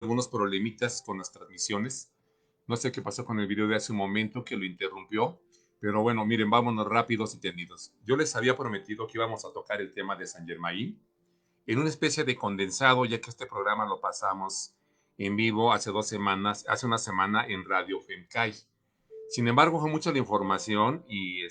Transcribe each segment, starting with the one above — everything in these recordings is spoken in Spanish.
algunos problemitas con las transmisiones. No sé qué pasó con el video de hace un momento que lo interrumpió, pero bueno, miren, vámonos rápidos y tendidos. Yo les había prometido que íbamos a tocar el tema de Saint Germain en una especie de condensado, ya que este programa lo pasamos en vivo hace 2 semanas, hace una semana en Radio Femcay. Sin embargo, fue mucha la información y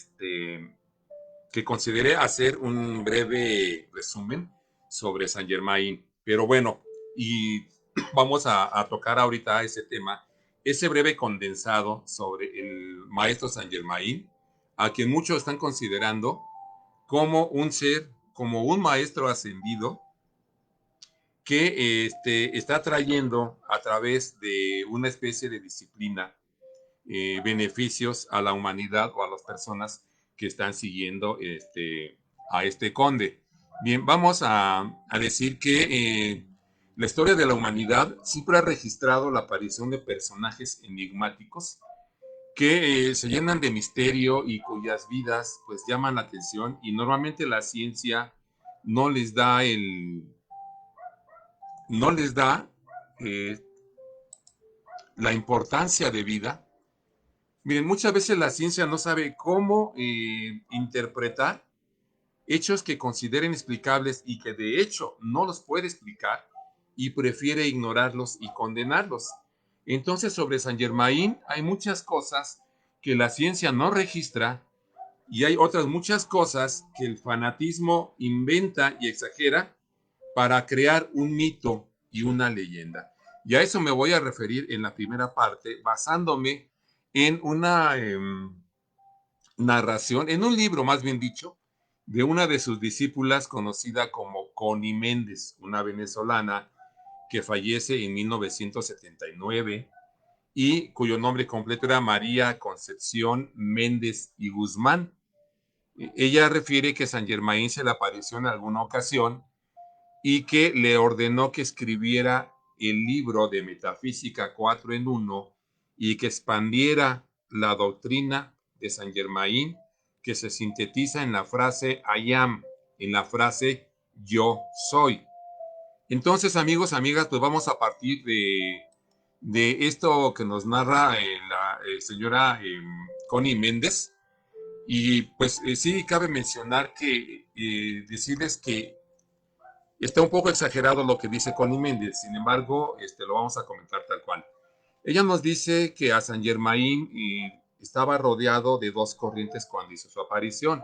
que consideré hacer un breve resumen sobre Saint Germain. Pero bueno, y vamos a tocar ahorita ese tema, ese breve condensado sobre el maestro Saint Germain, a quien muchos están considerando como un ser, como un maestro ascendido que está trayendo a través de una especie de disciplina beneficios a la humanidad o a las personas que están siguiendo a este conde. Bien, vamos a decir que la historia de la humanidad siempre ha registrado la aparición de personajes enigmáticos que se llenan de misterio y cuyas vidas pues llaman la atención y normalmente la ciencia no les da no les da eh, la importancia de vida. Miren, muchas veces la ciencia no sabe cómo interpretar hechos que consideren explicables y que de hecho no los puede explicar y prefiere ignorarlos y condenarlos. Entonces, sobre Saint Germain hay muchas cosas que la ciencia no registra y hay otras muchas cosas que el fanatismo inventa y exagera para crear un mito y una leyenda. Y a eso me voy a referir en la primera parte, basándome en una narración, en un libro más bien dicho, de una de sus discípulas conocida como Connie Méndez, una venezolana que fallece en 1979 y cuyo nombre completo era María Concepción Méndez y Guzmán. Ella refiere que San Germain se le apareció en alguna ocasión y que le ordenó que escribiera el libro de Metafísica 4 en 1 y que expandiera la doctrina de Saint Germain que se sintetiza en la frase I am, en la frase yo soy. Entonces, amigos, amigas, pues vamos a partir de esto que nos narra la señora Connie Méndez. Y pues sí, cabe mencionar que decirles que está un poco exagerado lo que dice Connie Méndez, sin embargo, lo vamos a comentar tal cual. Ella nos dice que a Saint Germain estaba rodeado de dos corrientes cuando hizo su aparición.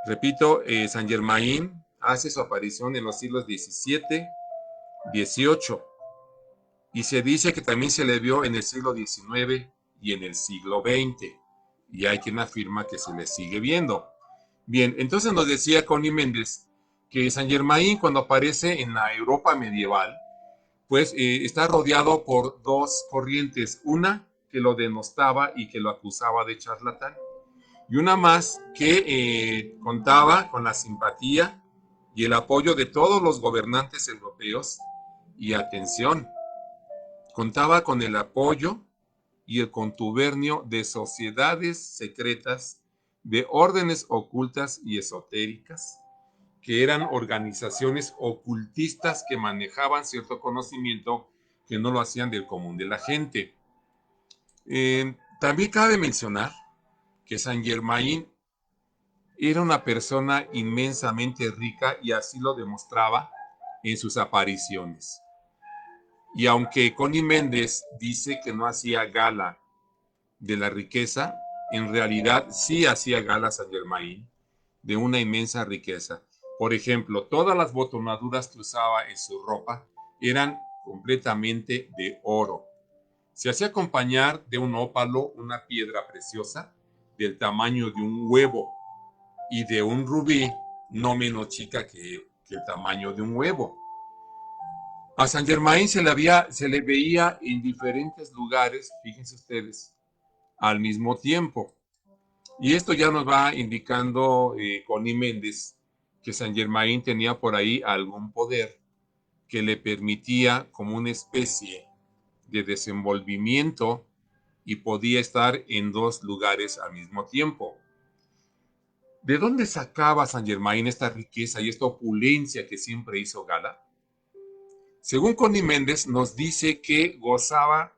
Repito, Saint Germain hace su aparición en los siglos XVII, XVIII, y se dice que también se le vio en el siglo XIX y en el siglo XX, y hay quien afirma que se le sigue viendo. Bien, entonces nos decía Connie Méndez que Saint Germain cuando aparece en la Europa medieval, pues está rodeado por dos corrientes, una que lo denostaba y que lo acusaba de charlatán, y una más que contaba con la simpatía y el apoyo de todos los gobernantes europeos, y atención, contaba con el apoyo y el contubernio de sociedades secretas, de órdenes ocultas y esotéricas, que eran organizaciones ocultistas que manejaban cierto conocimiento que no lo hacían del común de la gente. También cabe mencionar que Saint Germain era una persona inmensamente rica y así lo demostraba en sus apariciones. Y aunque Connie Méndez dice que no hacía gala de la riqueza, en realidad sí hacía gala Saint Germain de una inmensa riqueza. Por ejemplo, todas las botonaduras que usaba en su ropa eran completamente de oro. Se hacía acompañar de un ópalo, una piedra preciosa del tamaño de un huevo y de un rubí no menos chica que el tamaño de un huevo. A Saint Germain se le veía en diferentes lugares, fíjense ustedes, al mismo tiempo. Y esto ya nos va indicando Connie Méndez que Saint Germain tenía por ahí algún poder que le permitía como una especie de desenvolvimiento y podía estar en dos lugares al mismo tiempo. ¿De dónde sacaba Saint Germain esta riqueza y esta opulencia que siempre hizo gala? Según Connie Méndez, nos dice que gozaba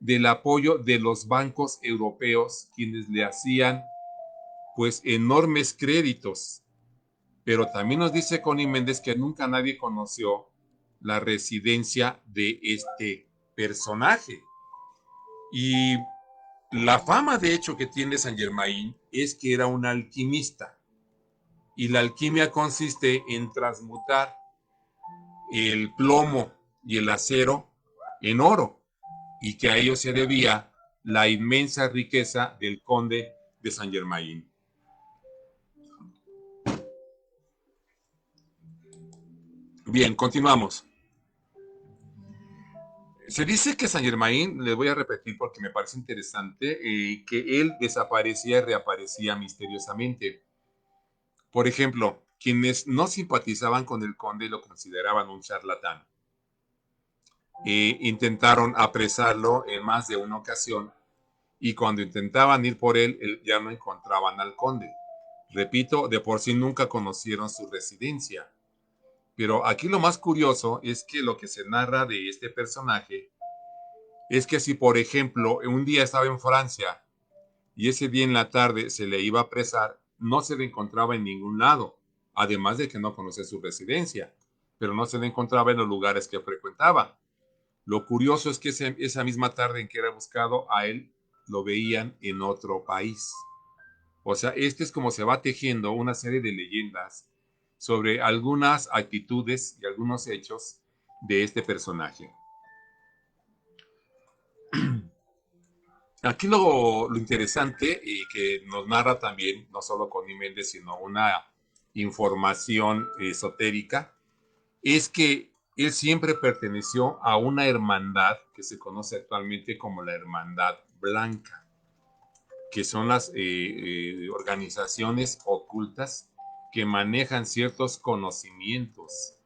del apoyo de los bancos europeos, quienes le hacían pues enormes créditos. Pero también nos dice Connie Méndez que nunca nadie conoció la residencia de este personaje. Y la fama, de hecho, que tiene Saint Germain es que era un alquimista. Y la alquimia consiste en transmutar el plomo y el acero en oro. Y que a ello se debía la inmensa riqueza del conde de Saint Germain. Bien, continuamos. Se dice que Saint Germain, les voy a repetir porque me parece interesante, que él desaparecía y reaparecía misteriosamente. Por ejemplo, quienes no simpatizaban con el conde lo consideraban un charlatán. Intentaron apresarlo en más de una ocasión y cuando intentaban ir por él ya no encontraban al conde. Repito, de por sí nunca conocieron su residencia. Pero aquí lo más curioso es que lo que se narra de este personaje es que si, por ejemplo, un día estaba en Francia y ese día en la tarde se le iba a apresar, no se le encontraba en ningún lado, además de que no conocía su residencia, pero no se le encontraba en los lugares que frecuentaba. Lo curioso es que esa misma tarde en que era buscado, a él lo veían en otro país. O sea, este es como se va tejiendo una serie de leyendas sobre algunas actitudes y algunos hechos de este personaje. Aquí lo interesante y que nos narra también, no solo Connie Méndez, sino una información esotérica, es que él siempre perteneció a una hermandad que se conoce actualmente como la Hermandad Blanca, que son las organizaciones ocultas que manejan ciertos conocimientos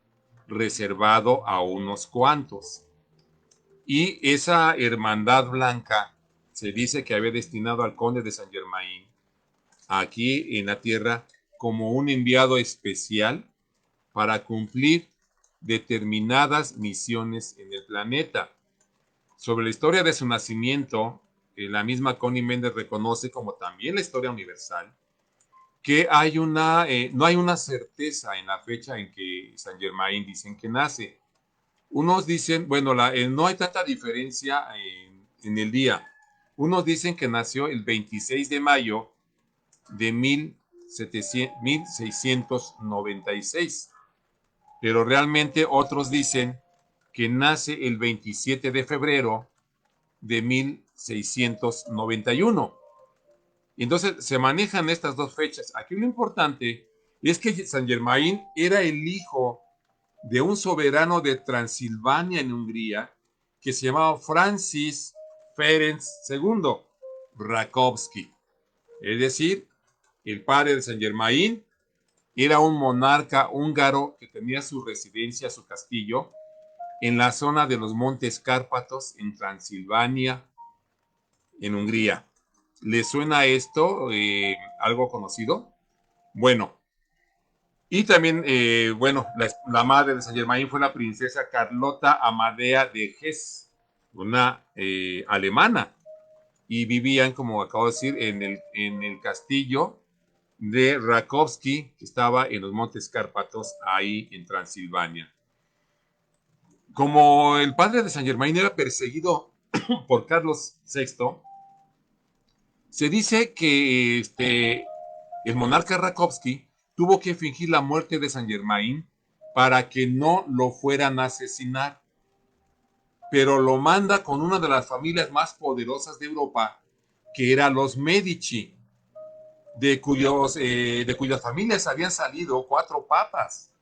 reservado a unos cuantos. Y esa hermandad blanca se dice que había destinado al conde de Saint Germain aquí en la tierra como un enviado especial para cumplir determinadas misiones en el planeta. Sobre la historia de su nacimiento, la misma Connie Méndez reconoce, como también la historia universal, que no hay una certeza en la fecha en que Saint Germain dicen que nace. Unos dicen, bueno, no hay tanta diferencia en el día. Unos dicen que nació el 26 de mayo de 1696, pero realmente otros dicen que nace el 27 de febrero de 1691. Entonces se manejan estas dos fechas. Aquí lo importante es que Saint Germain era el hijo de un soberano de Transilvania en Hungría que se llamaba Francis Ferenc II Rakowski. Es decir, el padre de Saint Germain era un monarca húngaro que tenía su residencia, su castillo, en la zona de los Montes Cárpatos, en Transilvania, en Hungría. ¿Le suena esto algo conocido? Bueno, y también, bueno, la madre de Saint Germain fue la princesa Carlota Amadea de Hesse, una alemana, y vivían, como acabo de decir, en el castillo de Rakowski, que estaba en los Montes Cárpatos, ahí en Transilvania. Como el padre de Saint Germain era perseguido por Carlos VI, se dice que el monarca Rakowski tuvo que fingir la muerte de Saint Germain para que no lo fueran a asesinar, pero lo manda con una de las familias más poderosas de Europa, que era los Medici, de cuyas familias habían salido 4 papas,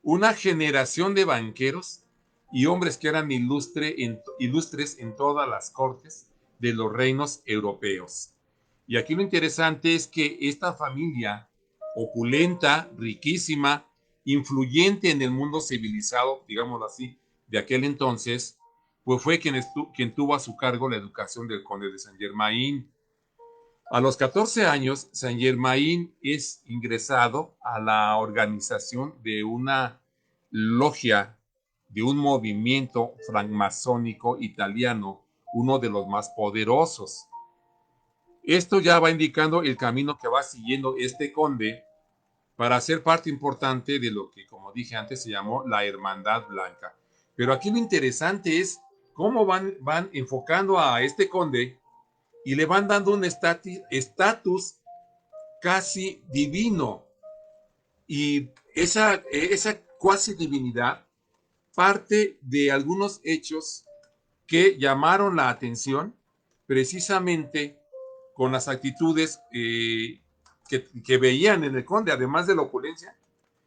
una generación de banqueros y hombres que eran ilustres en todas las cortes de los reinos europeos. Y aquí lo interesante es que esta familia opulenta, riquísima, influyente en el mundo civilizado, digámoslo así, de aquel entonces, pues fue quien tuvo a su cargo la educación del conde de Saint Germain. A los 14 años, Saint Germain es ingresado a la organización de una logia de un movimiento francmasónico italiano, uno de los más poderosos. Esto ya va indicando el camino que va siguiendo este conde para ser parte importante de lo que, como dije antes, se llamó la Hermandad Blanca. Pero aquí lo interesante es cómo van enfocando a este conde y le van dando un estatus casi divino. Y esa cuasi divinidad parte de algunos hechos que llamaron la atención precisamente con las actitudes que veían en el conde, además de la opulencia.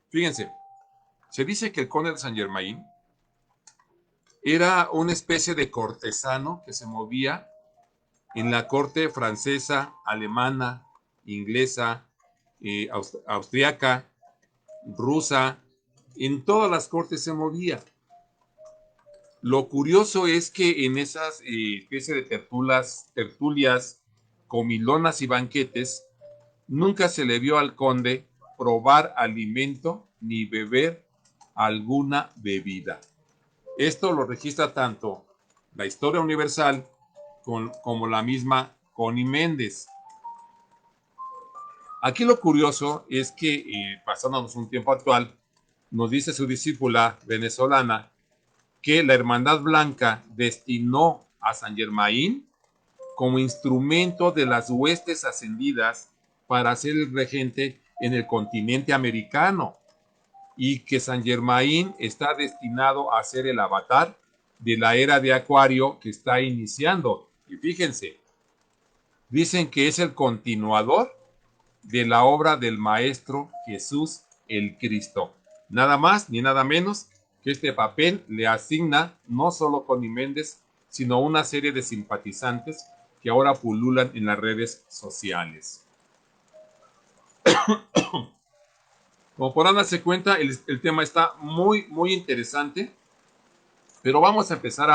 Fíjense, se dice que el conde de Saint Germain era una especie de cortesano que se movía en la corte francesa, alemana, inglesa, austriaca, rusa, en todas las cortes se movía. Lo curioso es que en esas especie de tertulias, comilonas y banquetes, nunca se le vio al conde probar alimento ni beber alguna bebida. Esto lo registra tanto la historia universal como la misma Connie Méndez. Aquí lo curioso es que, pasándonos un tiempo actual, nos dice su discípula venezolana que la Hermandad Blanca destinó a San Germain como instrumento de las huestes ascendidas para ser el regente en el continente americano, y que San Germain está destinado a ser el avatar de la era de Acuario que está iniciando. Y fíjense, dicen que es el continuador de la obra del Maestro Jesús el Cristo. Nada más ni nada menos que este papel le asigna no solo Connie Méndez, sino una serie de simpatizantes que ahora pululan en las redes sociales. Como podrán darse cuenta, el tema está muy, muy interesante, pero vamos a empezar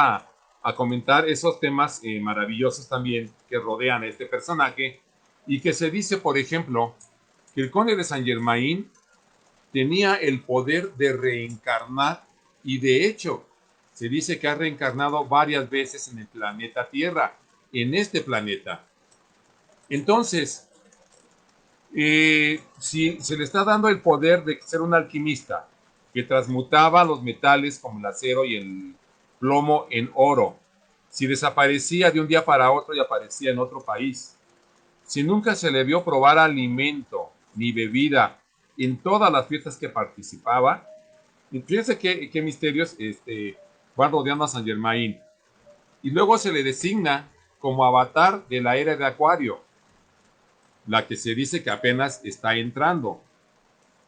a comentar esos temas maravillosos también que rodean a este personaje, y que se dice, por ejemplo, que el conde de Saint Germain tenía el poder de reencarnar, y de hecho se dice que ha reencarnado varias veces en el planeta Tierra, en este planeta. Entonces, si se le está dando el poder de ser un alquimista que transmutaba los metales como el acero y el plomo en oro, si desaparecía de un día para otro y aparecía en otro país, si nunca se le vio probar alimento ni bebida en todas las fiestas que participaba, fíjense qué misterios van rodeando a San Germain. Y luego se le designa como avatar de la era de Acuario, la que se dice que apenas está entrando.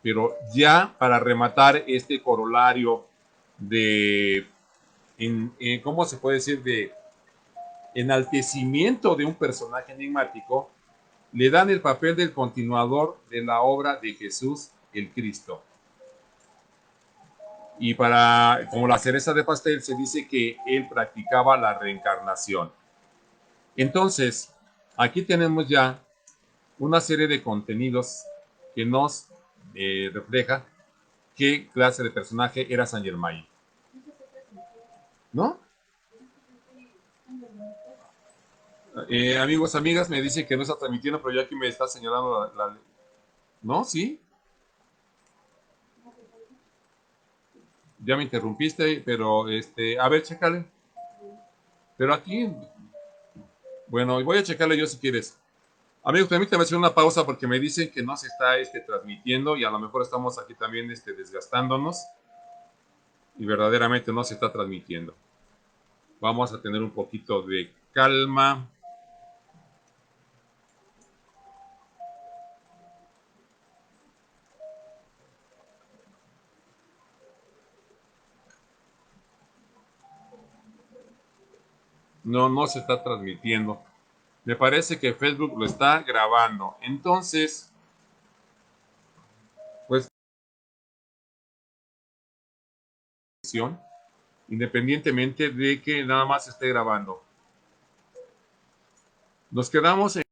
Pero ya para rematar este corolario de, ¿cómo se puede decir?, de enaltecimiento de un personaje enigmático, le dan el papel del continuador de la obra de Jesús el Cristo. Y como la cereza de pastel, se dice que él practicaba la reencarnación. Entonces, aquí tenemos ya una serie de contenidos que nos refleja qué clase de personaje era Saint Germain. ¿No? Amigos, amigas, me dicen que no está transmitiendo, pero ya aquí me está señalando ¿No? ¿Sí? Ya me interrumpiste, pero a ver, chécale. Pero aquí, bueno, voy a checarle yo si quieres. Amigos, permítame hacer una pausa porque me dicen que no se está transmitiendo, y a lo mejor estamos aquí también desgastándonos y verdaderamente no se está transmitiendo. Vamos a tener un poquito de calma. No, no se está transmitiendo. Me parece que Facebook lo está grabando. Entonces, pues, independientemente de que nada más esté grabando. Nos quedamos en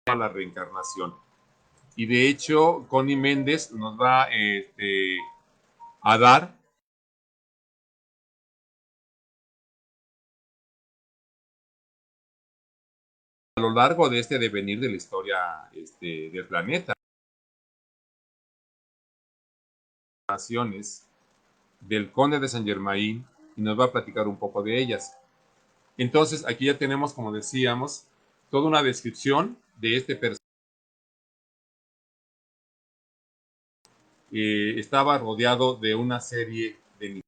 la reencarnación. Y de hecho, Connie Méndez nos va a dar a lo largo de este devenir de la historia del planeta. Naciones del conde de Saint Germain y nos va a platicar un poco de ellas. Entonces aquí ya tenemos, como decíamos, toda una descripción de este personaje. Estaba rodeado de una serie de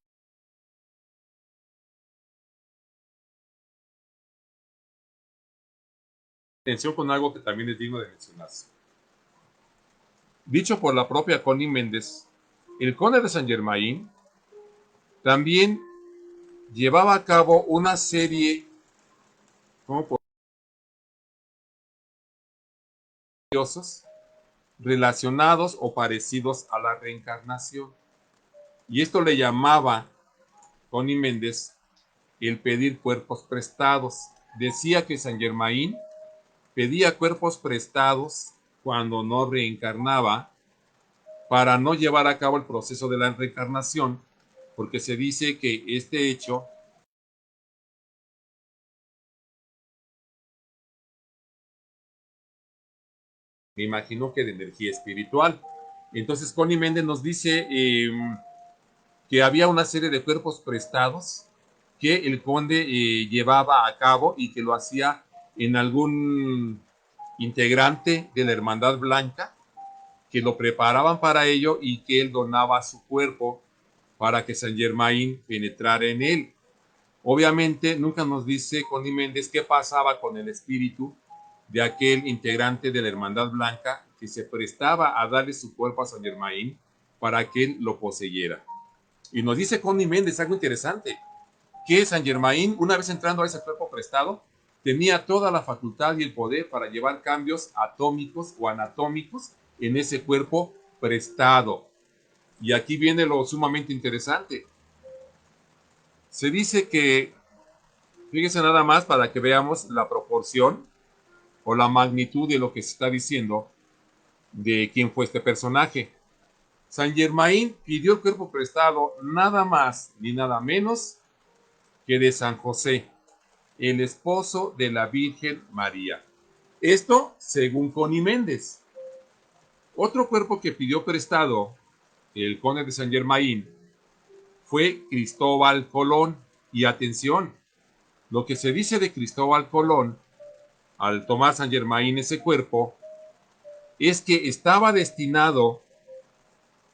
atención con algo que también es digno de mencionarse. Dicho por la propia Connie Méndez, el conde de Saint Germain también llevaba a cabo una serie relacionados o parecidos a la reencarnación. Y esto le llamaba Connie Méndez el pedir cuerpos prestados. Decía que Saint Germain pedía cuerpos prestados cuando no reencarnaba para no llevar a cabo el proceso de la reencarnación, porque se dice que este hecho me imagino que de energía espiritual. Entonces Connie Méndez nos dice que había una serie de cuerpos prestados que el conde llevaba a cabo y que lo hacía en algún integrante de la Hermandad Blanca, que lo preparaban para ello y que él donaba su cuerpo para que Saint Germain penetrara en él. Obviamente nunca nos dice Connie Méndez qué pasaba con el espíritu de aquel integrante de la Hermandad Blanca que se prestaba a darle su cuerpo a Saint Germain para que él lo poseyera. Y nos dice Connie Méndez algo interesante, que Saint Germain, una vez entrando a ese cuerpo prestado, tenía toda la facultad y el poder para llevar cambios atómicos o anatómicos en ese cuerpo prestado. Y aquí viene lo sumamente interesante. Se dice que, fíjense nada más para que veamos la proporción o la magnitud de lo que se está diciendo de quién fue este personaje. Saint Germain pidió el cuerpo prestado nada más ni nada menos que de San José, el esposo de la Virgen María. Esto según Connie Méndez. Otro cuerpo que pidió prestado el conde de Saint Germain fue Cristóbal Colón. Y atención, lo que se dice de Cristóbal Colón al tomar Saint Germain ese cuerpo es que estaba destinado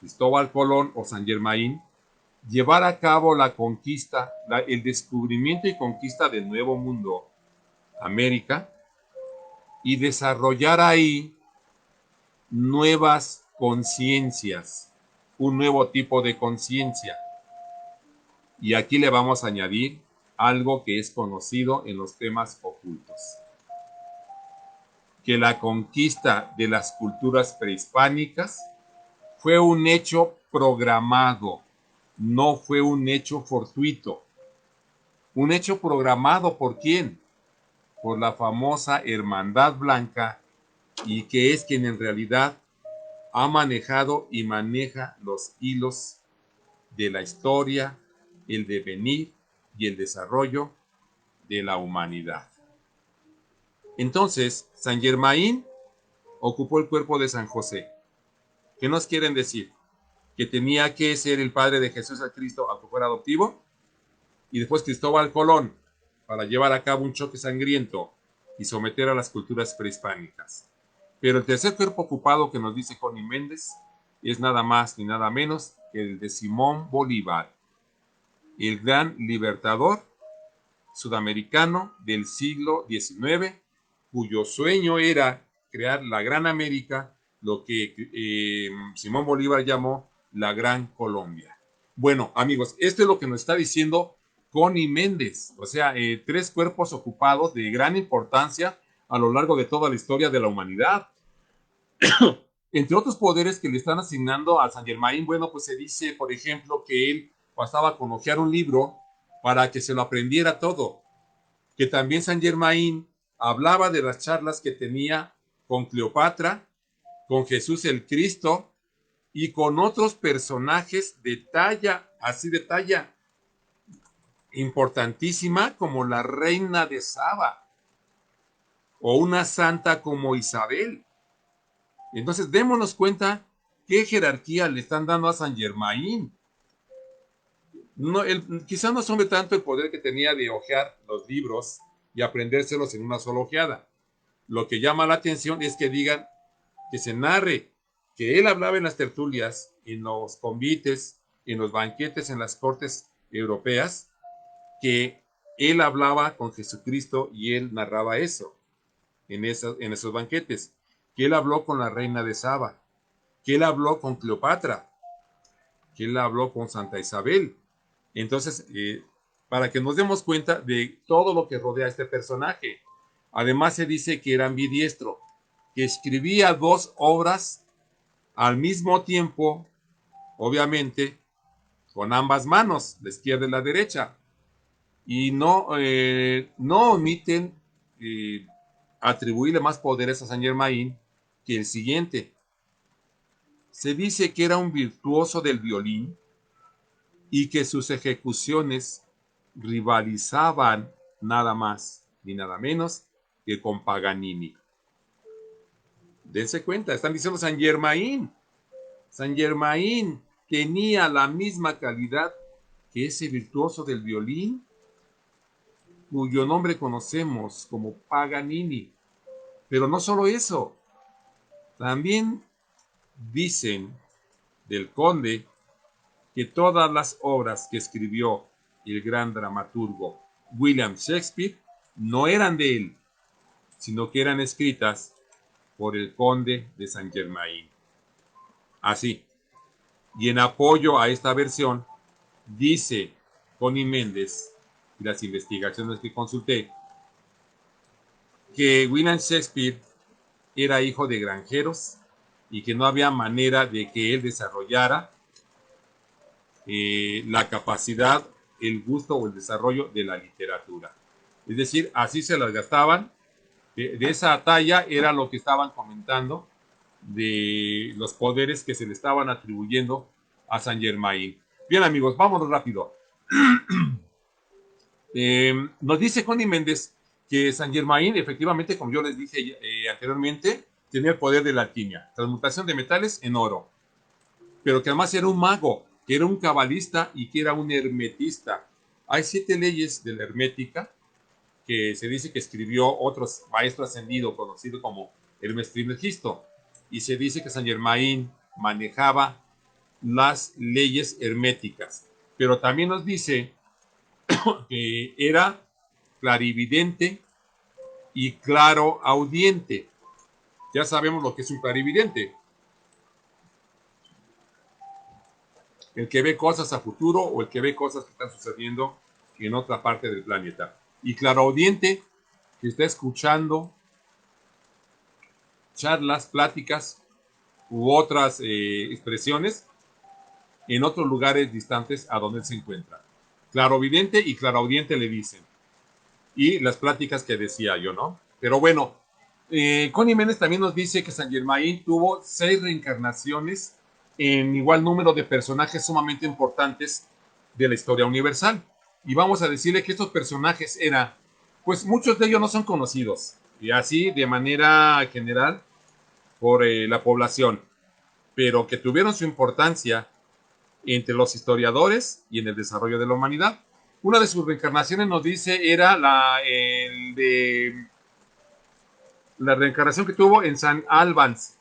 Cristóbal Colón o Saint Germain llevar a cabo la conquista, el descubrimiento y conquista del Nuevo Mundo, América, y desarrollar ahí nuevas conciencias, un nuevo tipo de conciencia. Y aquí le vamos a añadir algo que es conocido en los temas ocultos, que la conquista de las culturas prehispánicas fue un hecho programado, no fue un hecho fortuito. Un hecho programado ¿por quién? Por la famosa Hermandad Blanca, y que es quien en realidad ha manejado y maneja los hilos de la historia, el devenir y el desarrollo de la humanidad. Entonces, Saint Germain ocupó el cuerpo de San José. ¿Qué nos quieren decir? Que tenía que ser el padre de Jesús el Cristo aunque fuera adoptivo, y después Cristóbal Colón para llevar a cabo un choque sangriento y someter a las culturas prehispánicas. Pero el tercer cuerpo ocupado que nos dice Connie Méndez es nada más ni nada menos que el de Simón Bolívar, el gran libertador sudamericano del siglo XIX, cuyo sueño era crear la Gran América, lo que Simón Bolívar llamó la Gran Colombia. Bueno, amigos, esto es lo que nos está diciendo Connie Méndez, o sea, tres cuerpos ocupados de gran importancia a lo largo de toda la historia de la humanidad. Entre otros poderes que le están asignando a Saint Germain, bueno, pues se dice, por ejemplo, que él bastaba con hojear un libro para que se lo aprendiera todo. Que también Saint Germain hablaba de las charlas que tenía con Cleopatra, con Jesús el Cristo y con otros personajes de talla, así de talla importantísima, como la reina de Saba o una santa como Isabel. Entonces démonos cuenta qué jerarquía le están dando a Saint Germain. No, quizá no asombre tanto el poder que tenía de hojear los libros y aprendérselos en una sola ojeada. Lo que llama la atención es que digan, que se narre que él hablaba en las tertulias, en los convites, en los banquetes, en las cortes europeas, que él hablaba con Jesucristo y él narraba eso en esos banquetes, que él habló con la reina de Saba, que él habló con Cleopatra, que él habló con Santa Isabel. Entonces, para que nos demos cuenta de todo lo que rodea a este personaje. Además se dice que era ambidiestro, que escribía 2 obras al mismo tiempo, obviamente, con ambas manos, la izquierda y la derecha. Y no omiten eh, atribuirle más poderes a Saint Germain que el siguiente. Se dice que era un virtuoso del violín y que sus ejecuciones rivalizaban nada más ni nada menos que con Paganini. Dense cuenta, están diciendo Saint Germain. Saint Germain tenía la misma calidad que ese virtuoso del violín, cuyo nombre conocemos como Paganini. Pero no solo eso, también dicen del conde que todas las obras que escribió el gran dramaturgo William Shakespeare no eran de él, sino que eran escritas por el conde de Saint Germain. Así. Y en apoyo a esta versión, dice Connie Méndez y las investigaciones que consulté, que William Shakespeare era hijo de granjeros y que no había manera de que él desarrollara la capacidad, el gusto o el desarrollo de la literatura. Es decir, así se las gastaban. De esa talla era lo que estaban comentando de los poderes que se le estaban atribuyendo a Saint Germain. Bien, amigos, vámonos rápido. Nos dice Connie Méndez que Saint Germain, efectivamente, como yo les dije anteriormente, tenía el poder de la alquimia, transmutación de metales en oro, pero que además era un mago, que era un cabalista y que era un hermetista. Hay 7 leyes de la hermética que se dice que escribió otro maestro ascendido conocido como Hermes Trismegisto, y se dice que Saint Germain manejaba las leyes herméticas, pero también nos dice que era clarividente y claro audiente. Ya sabemos lo que es un clarividente. El que ve cosas a futuro o el que ve cosas que están sucediendo en otra parte del planeta. Y claroaudiente, que está escuchando charlas, pláticas u otras expresiones en otros lugares distantes a donde él se encuentra. Clarovidente y claroaudiente le dicen. Y las pláticas que decía yo, ¿no? Pero bueno, Connie Méndez también nos dice que Saint Germain tuvo 6 reencarnaciones en igual número de personajes sumamente importantes de la historia universal. Y vamos a decirle que estos personajes eran, pues muchos de ellos no son conocidos, y así de manera general por la población, pero que tuvieron su importancia entre los historiadores y en el desarrollo de la humanidad. Una de sus reencarnaciones nos dice era la reencarnación que tuvo en San Albans.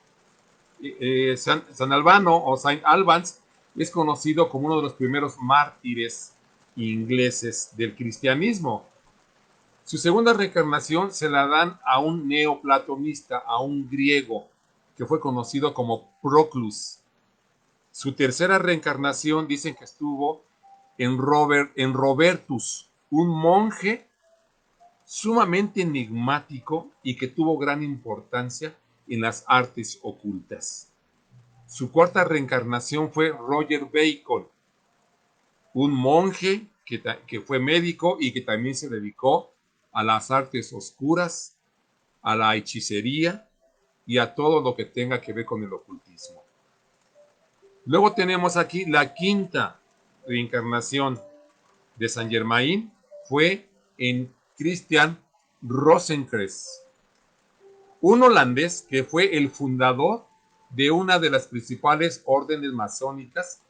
San Albano o Saint Albans es conocido como uno de los primeros mártires ingleses del cristianismo. Su segunda reencarnación se la dan a un neoplatonista, a un griego, que fue conocido como Proclus. Su tercera reencarnación dicen que estuvo en Robertus, un monje sumamente enigmático y que tuvo gran importancia en las artes ocultas. Su cuarta reencarnación fue Roger Bacon, un monje que fue médico y que también se dedicó a las artes oscuras, a la hechicería y a todo lo que tenga que ver con el ocultismo. Luego tenemos aquí la quinta reencarnación de Saint Germain, fue en Christian Rosenkreuz, un holandés que fue el fundador de una de las principales órdenes masónicas,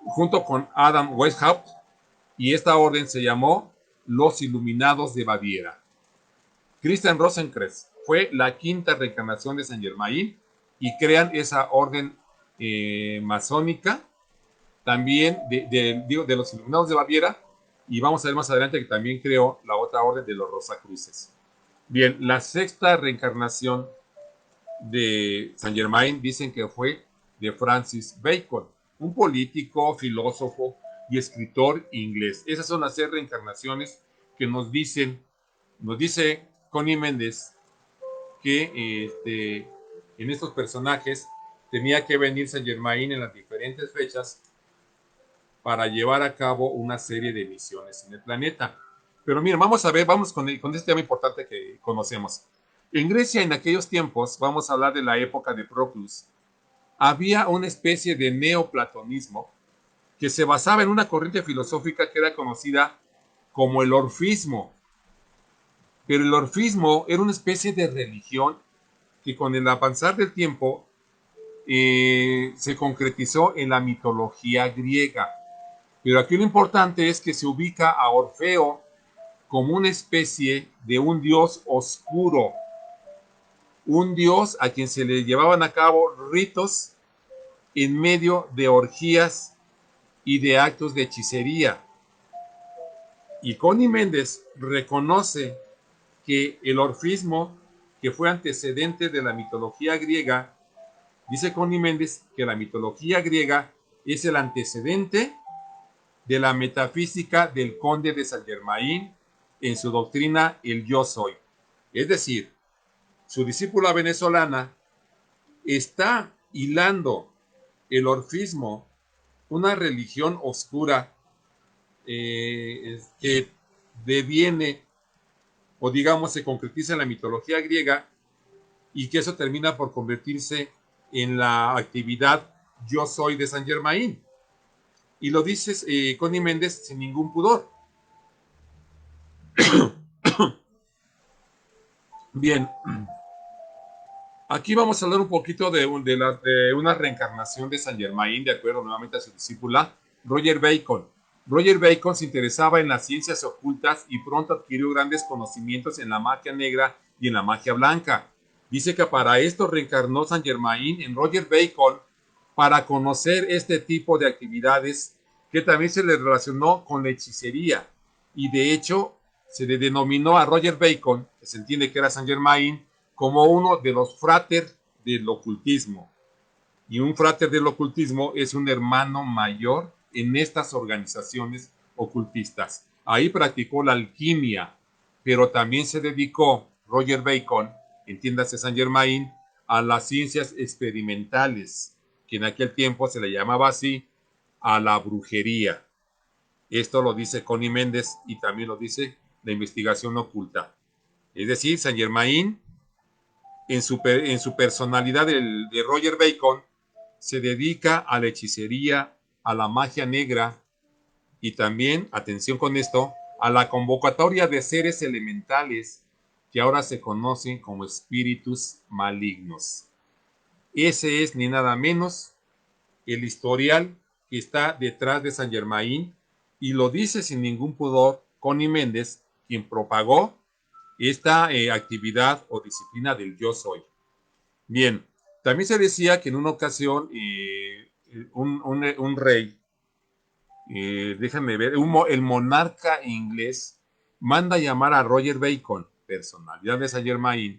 junto con Adam Weishaupt, y esta orden se llamó los Iluminados de Baviera. Christian Rosenkreuz fue la quinta reencarnación de Saint Germain y crean esa orden masónica, también de los Iluminados de Baviera, y vamos a ver más adelante que también creó la otra orden de los Rosacruces. Bien, la sexta reencarnación de Saint Germain dicen que fue de Francis Bacon, un político, filósofo y escritor inglés. Esas son las 6 reencarnaciones que nos dice Connie Méndez que en estos personajes tenía que venir Saint Germain en las diferentes fechas para llevar a cabo una serie de misiones en el planeta. Pero miren, vamos con este tema importante que conocemos. En Grecia, en aquellos tiempos, vamos a hablar de la época de Proclus, había una especie de neoplatonismo que se basaba en una corriente filosófica que era conocida como el orfismo. Pero el orfismo era una especie de religión que con el avanzar del tiempo se concretizó en la mitología griega. Pero aquí lo importante es que se ubica a Orfeo como una especie de un dios oscuro, un dios a quien se le llevaban a cabo ritos en medio de orgías y de actos de hechicería. Y Connie Méndez reconoce que el orfismo, que fue antecedente de la mitología griega, dice Connie Méndez que la mitología griega es el antecedente de la metafísica del conde de Saint Germain en su doctrina el yo soy. Es decir, su discípula venezolana está hilando el orfismo, una religión oscura que deviene o digamos se concretiza en la mitología griega y que eso termina por convertirse en la actividad yo soy de Saint Germain. Y lo dices Connie Méndez sin ningún pudor. Bien, aquí vamos a hablar un poquito de una reencarnación de Saint Germain, de acuerdo nuevamente a su discípula, Roger Bacon. Roger Bacon se interesaba en las ciencias ocultas y pronto adquirió grandes conocimientos en la magia negra y en la magia blanca. Dice que para esto reencarnó Saint Germain en Roger Bacon para conocer este tipo de actividades que también se le relacionó con la hechicería. Y de hecho, se le denominó a Roger Bacon, que se entiende que era Saint Germain, como uno de los frater del ocultismo. Y un frater del ocultismo es un hermano mayor en estas organizaciones ocultistas. Ahí practicó la alquimia, pero también se dedicó Roger Bacon, entiéndase Saint Germain, a las ciencias experimentales, que en aquel tiempo se le llamaba así, a la brujería. Esto lo dice Connie Méndez y también lo dice la investigación oculta. Es decir, Saint Germain, en su personalidad de Roger Bacon, se dedica a la hechicería, a la magia negra y también, atención con esto, a la convocatoria de seres elementales que ahora se conocen como espíritus malignos. Ese es ni nada menos el historial que está detrás de Saint Germain y lo dice sin ningún pudor Connie Méndez, quien propagó esta actividad o disciplina del yo soy. Bien, también se decía que en una ocasión un rey, déjame ver, el monarca inglés manda llamar a Roger Bacon, personalidad de Saint Germain,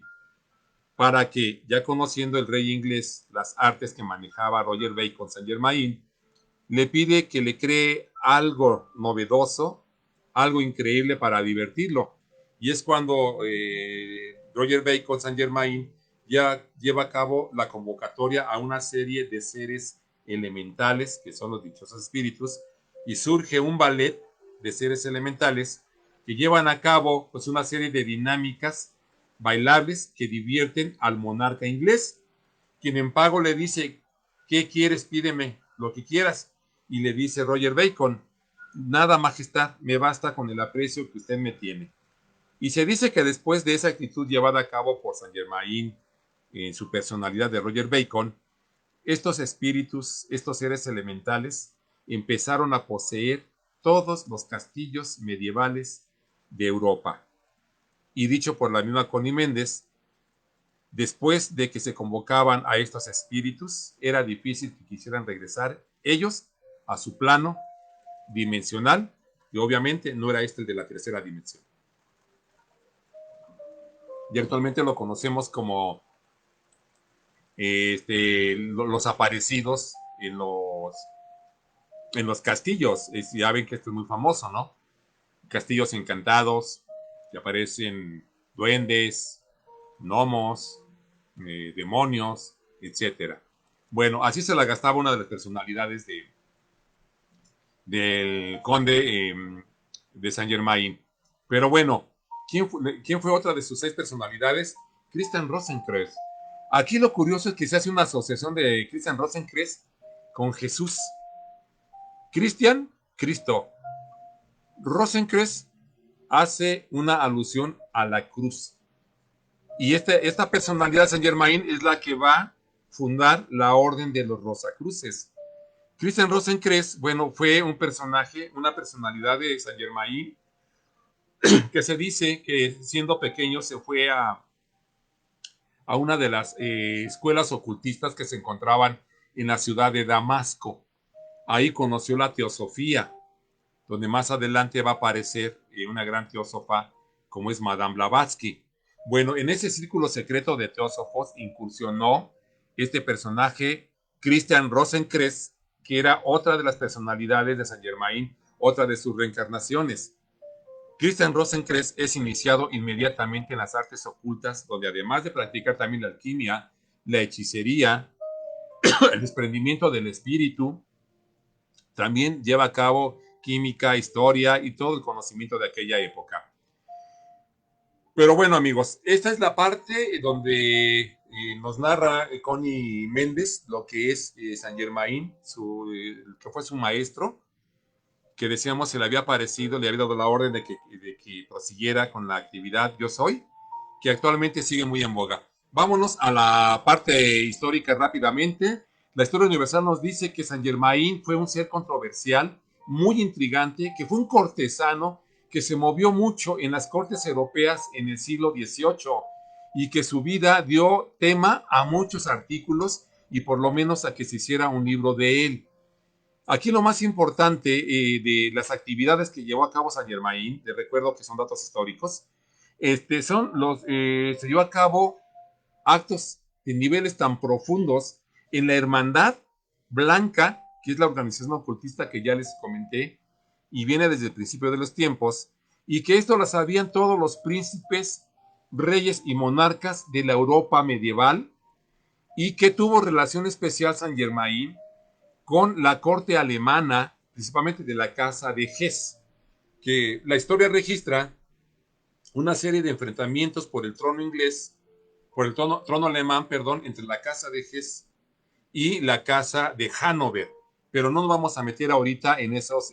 para que, ya conociendo el rey inglés las artes que manejaba Roger Bacon Saint Germain, le pide que le cree algo novedoso, algo increíble para divertirlo. Y es cuando Roger Bacon Saint Germain ya lleva a cabo la convocatoria a una serie de seres elementales, que son los dichosos espíritus, y surge un ballet de seres elementales que llevan a cabo pues, una serie de dinámicas bailables que divierten al monarca inglés, quien en pago le dice ¿qué quieres? Pídeme lo que quieras. Y le dice Roger Bacon, nada, majestad, me basta con el aprecio que usted me tiene. Y se dice que después de esa actitud llevada a cabo por Saint Germain en su personalidad de Roger Bacon, estos espíritus, estos seres elementales, empezaron a poseer todos los castillos medievales de Europa. Y dicho por la misma Connie Méndez, después de que se convocaban a estos espíritus, era difícil que quisieran regresar ellos a su plano dimensional, y obviamente no era este el de la tercera dimensión. Y actualmente lo conocemos como los aparecidos en los castillos. Ya ven que esto es muy famoso, ¿no? Castillos encantados, que aparecen duendes, gnomos, demonios, etcétera. Bueno, así se la gastaba una de las personalidades del conde de Saint Germain. Pero bueno, ¿quién fue otra de sus 6 personalidades? Christian Rosenkreuz. Aquí lo curioso es que se hace una asociación de Christian Rosenkreuz con Jesús. Christian, Cristo. Rosenkreuz hace una alusión a la cruz. Y esta personalidad de Saint Germain es la que va a fundar la Orden de los Rosacruces. Christian Rosenkreuz, bueno, fue un personaje, una personalidad de Saint Germain que se dice que siendo pequeño se fue a una de las escuelas ocultistas que se encontraban en la ciudad de Damasco. Ahí conoció la teosofía, donde más adelante va a aparecer una gran teósofa como es Madame Blavatsky. Bueno, en ese círculo secreto de teósofos incursionó este personaje, Christian Rosenkreuz, que era otra de las personalidades de Saint Germain, otra de sus reencarnaciones. Christian Rosenkreuz es iniciado inmediatamente en las artes ocultas, donde además de practicar también la alquimia, la hechicería, el desprendimiento del espíritu, también lleva a cabo química, historia y todo el conocimiento de aquella época. Pero bueno, amigos, esta es la parte donde nos narra Connie Méndez lo que es Saint Germain, que fue su maestro, que decíamos se le había aparecido, le había dado la orden de que prosiguiera con la actividad Yo Soy, que actualmente sigue muy en boga. Vámonos a la parte histórica rápidamente. La historia universal nos dice que Saint Germain fue un ser controversial, muy intrigante, que fue un cortesano que se movió mucho en las cortes europeas en el siglo XVIII y que su vida dio tema a muchos artículos y por lo menos a que se hiciera un libro de él. Aquí lo más importante de las actividades que llevó a cabo Saint Germain, les recuerdo que son datos históricos, se llevó a cabo actos de niveles tan profundos en la Hermandad Blanca, que es la organización ocultista que ya les comenté, y viene desde el principio de los tiempos, y que esto lo sabían todos los príncipes, reyes y monarcas de la Europa medieval, y que tuvo relación especial Saint Germain con la corte alemana, principalmente de la casa de Hesse, que la historia registra una serie de enfrentamientos por el trono inglés, por el trono alemán, perdón, entre la casa de Hesse y la casa de Hannover, pero no nos vamos a meter ahorita en esas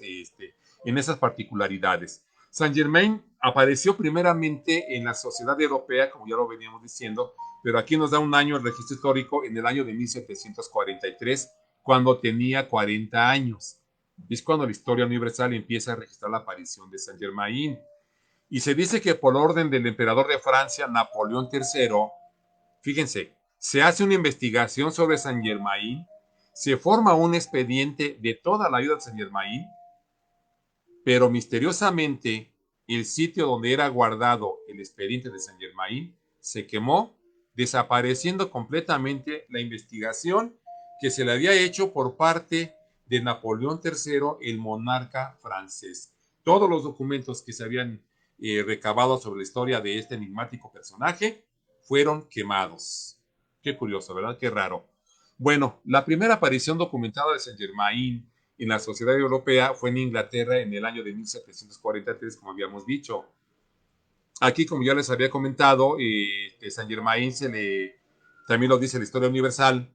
particularidades. Saint Germain apareció primeramente en la sociedad europea, como ya lo veníamos diciendo, pero aquí nos da un año el registro histórico en el año de 1743, cuando tenía 40 años. Es cuando la historia universal empieza a registrar la aparición de Saint Germain. Y se dice que por orden del emperador de Francia, Napoleón III, fíjense, se hace una investigación sobre Saint Germain, se forma un expediente de toda la vida de Saint Germain, pero misteriosamente el sitio donde era guardado el expediente de Saint Germain se quemó, desapareciendo completamente la investigación que se le había hecho por parte de Napoleón III, el monarca francés. Todos los documentos que se habían recabado sobre la historia de este enigmático personaje fueron quemados. Qué curioso, ¿verdad? Qué raro. Bueno, la primera aparición documentada de Saint Germain en la sociedad europea fue en Inglaterra en el año de 1743, como habíamos dicho. Aquí, como ya les había comentado, Saint Germain también lo dice la historia universal,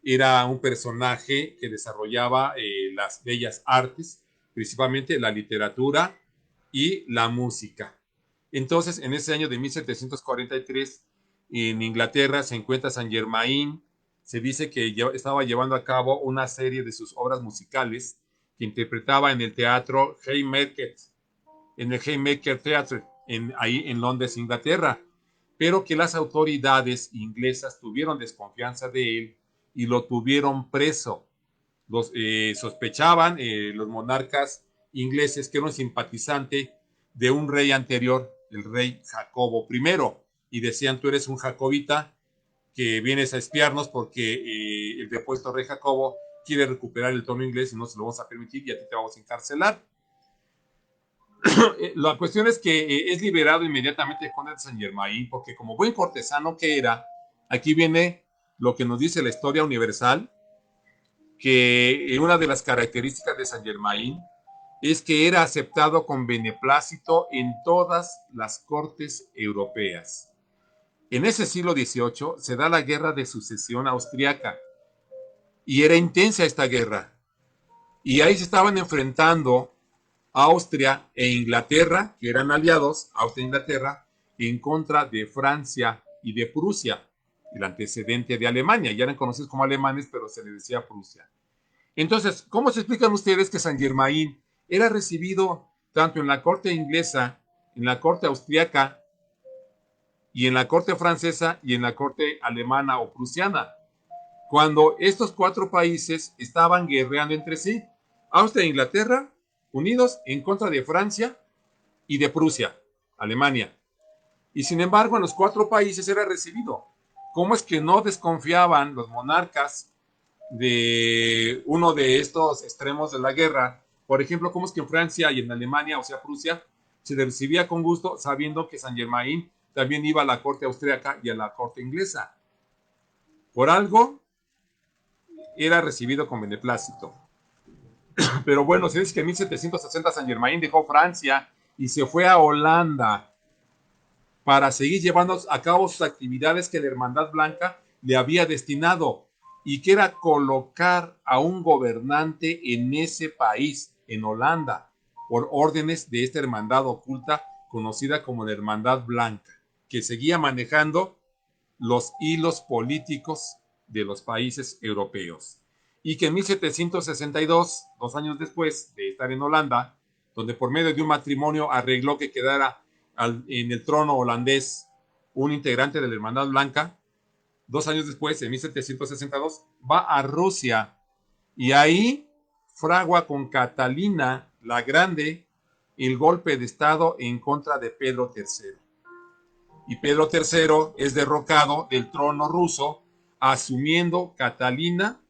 era un personaje que desarrollaba las bellas artes, principalmente la literatura y la música. Entonces, en ese año de 1743, en Inglaterra se encuentra Saint Germain. Se dice que estaba llevando a cabo una serie de sus obras musicales que interpretaba en el teatro Haymarket, en el Haymarket Theatre, ahí en Londres, Inglaterra, pero que las autoridades inglesas tuvieron desconfianza de él y lo tuvieron preso. Sospechaban los monarcas ingleses que era un simpatizante de un rey anterior, el rey Jacobo I, y decían: tú eres un jacobita que vienes a espiarnos porque el depuesto rey Jacobo quiere recuperar el trono inglés y no se lo vamos a permitir y a ti te vamos a encarcelar. La cuestión es que es liberado inmediatamente el conde de Saint Germain porque, como buen cortesano que era, aquí viene lo que nos dice la historia universal, que una de las características de Saint Germain es que era aceptado con beneplácito en todas las cortes europeas. En ese siglo XVIII se da la guerra de sucesión austriaca y era intensa esta guerra. Y ahí se estaban enfrentando Austria e Inglaterra, que eran aliados, Austria e Inglaterra, en contra de Francia y de Prusia, el antecedente de Alemania. Ya eran conocidos como alemanes, pero se les decía Prusia. Entonces, ¿cómo se explican ustedes que Saint Germain era recibido tanto en la corte inglesa, en la corte austriaca, y en la corte francesa y en la corte alemana o prusiana, cuando estos cuatro países estaban guerreando entre sí? Austria e Inglaterra unidos en contra de Francia y de Prusia, Alemania. Y sin embargo, en los cuatro países era recibido. ¿Cómo es que no desconfiaban los monarcas de uno de estos extremos de la guerra? Por ejemplo, ¿cómo es que en Francia y en Alemania, o sea, Prusia, se le recibía con gusto sabiendo que Saint Germain también iba a la corte austríaca y a la corte inglesa? Por algo era recibido con beneplácito. Pero bueno, se dice que en 1760 Saint Germain dejó Francia y se fue a Holanda para seguir llevando a cabo sus actividades que la Hermandad Blanca le había destinado, y que era colocar a un gobernante en ese país, en Holanda, por órdenes de esta hermandad oculta conocida como la Hermandad Blanca, que seguía manejando los hilos políticos de los países europeos. Y que en 1762, 2 años después de estar en Holanda, donde por medio de un matrimonio arregló que quedara en el trono holandés un integrante de la Hermandad Blanca, 2 años después, en 1762, va a Rusia y ahí fragua con Catalina la Grande el golpe de Estado en contra de Pedro III. Y Pedro III es derrocado del trono ruso, asumiendo Catalina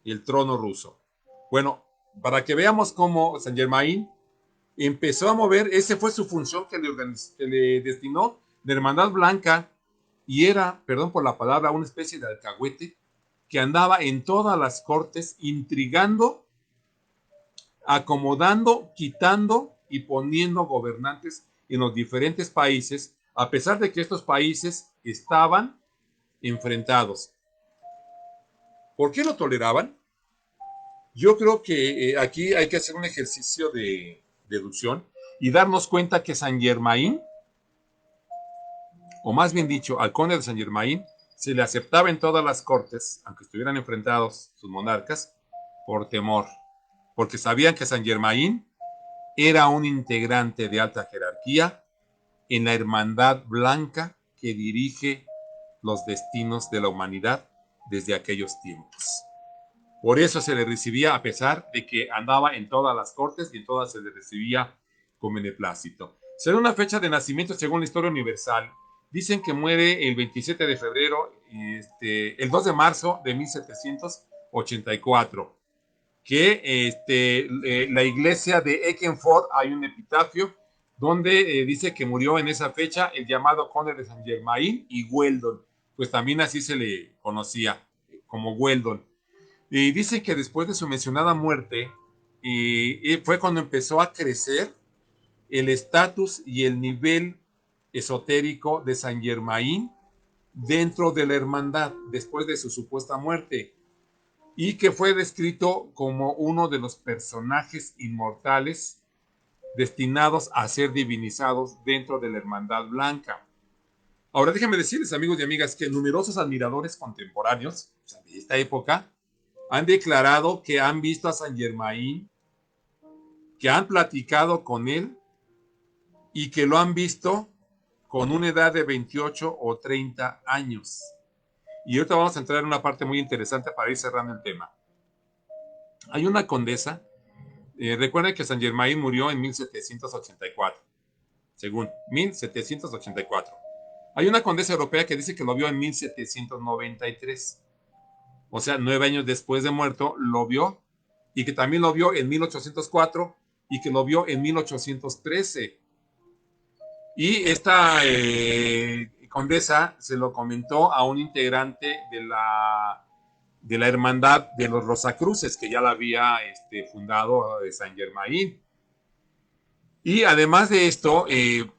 el trono ruso. Bueno, para que veamos cómo Saint Germain empezó a mover, esa fue su función que le destinó de Hermandad Blanca, y era, perdón por la palabra, una especie de alcahuete que andaba en todas las cortes intrigando, acomodando, quitando y poniendo gobernantes en los diferentes países, a pesar de que estos países estaban enfrentados. ¿Por qué lo toleraban? Yo creo que aquí hay que hacer un ejercicio de deducción y darnos cuenta que Saint Germain, o más bien dicho, al conde de Saint Germain, se le aceptaba en todas las cortes, aunque estuvieran enfrentados sus monarcas, por temor, porque sabían que Saint Germain era un integrante de alta jerarquía en la Hermandad Blanca que dirige los destinos de la humanidad desde aquellos tiempos. Por eso se le recibía, a pesar de que andaba en todas las cortes y en todas se le recibía con beneplácito. Será una fecha de nacimiento según la historia universal. Dicen que muere el 27 de febrero, el 2 de marzo de 1784. Que la iglesia de Eckernford hay un epitafio donde dice que murió en esa fecha el llamado conde de Saint Germain y Weldon. Pues también así se le conocía, como Weldon. Y dice que después de su mencionada muerte, fue cuando empezó a crecer el estatus y el nivel esotérico de Saint Germain dentro de la hermandad, después de su supuesta muerte. y que fue descrito como uno de los personajes inmortales destinados a ser divinizados dentro de la Hermandad Blanca. Ahora déjenme decirles, amigos y amigas, que numerosos admiradores contemporáneos, o sea, de esta época, han declarado que han visto a San Germain, que han platicado con él y que lo han visto con una edad de 28 o 30 años. Y ahorita vamos a entrar en una parte muy interesante para ir cerrando el tema. Hay una condesa, recuerden que San Germain murió en 1784, según 1784. Hay una condesa europea que dice que lo vio en 1793, o sea, 9 años después de muerto, lo vio, y que también lo vio en 1804 y que lo vio en 1813. Y esta condesa se lo comentó a un integrante de la hermandad de los Rosacruces, que ya la había fundado de San Germain. Y además de esto, de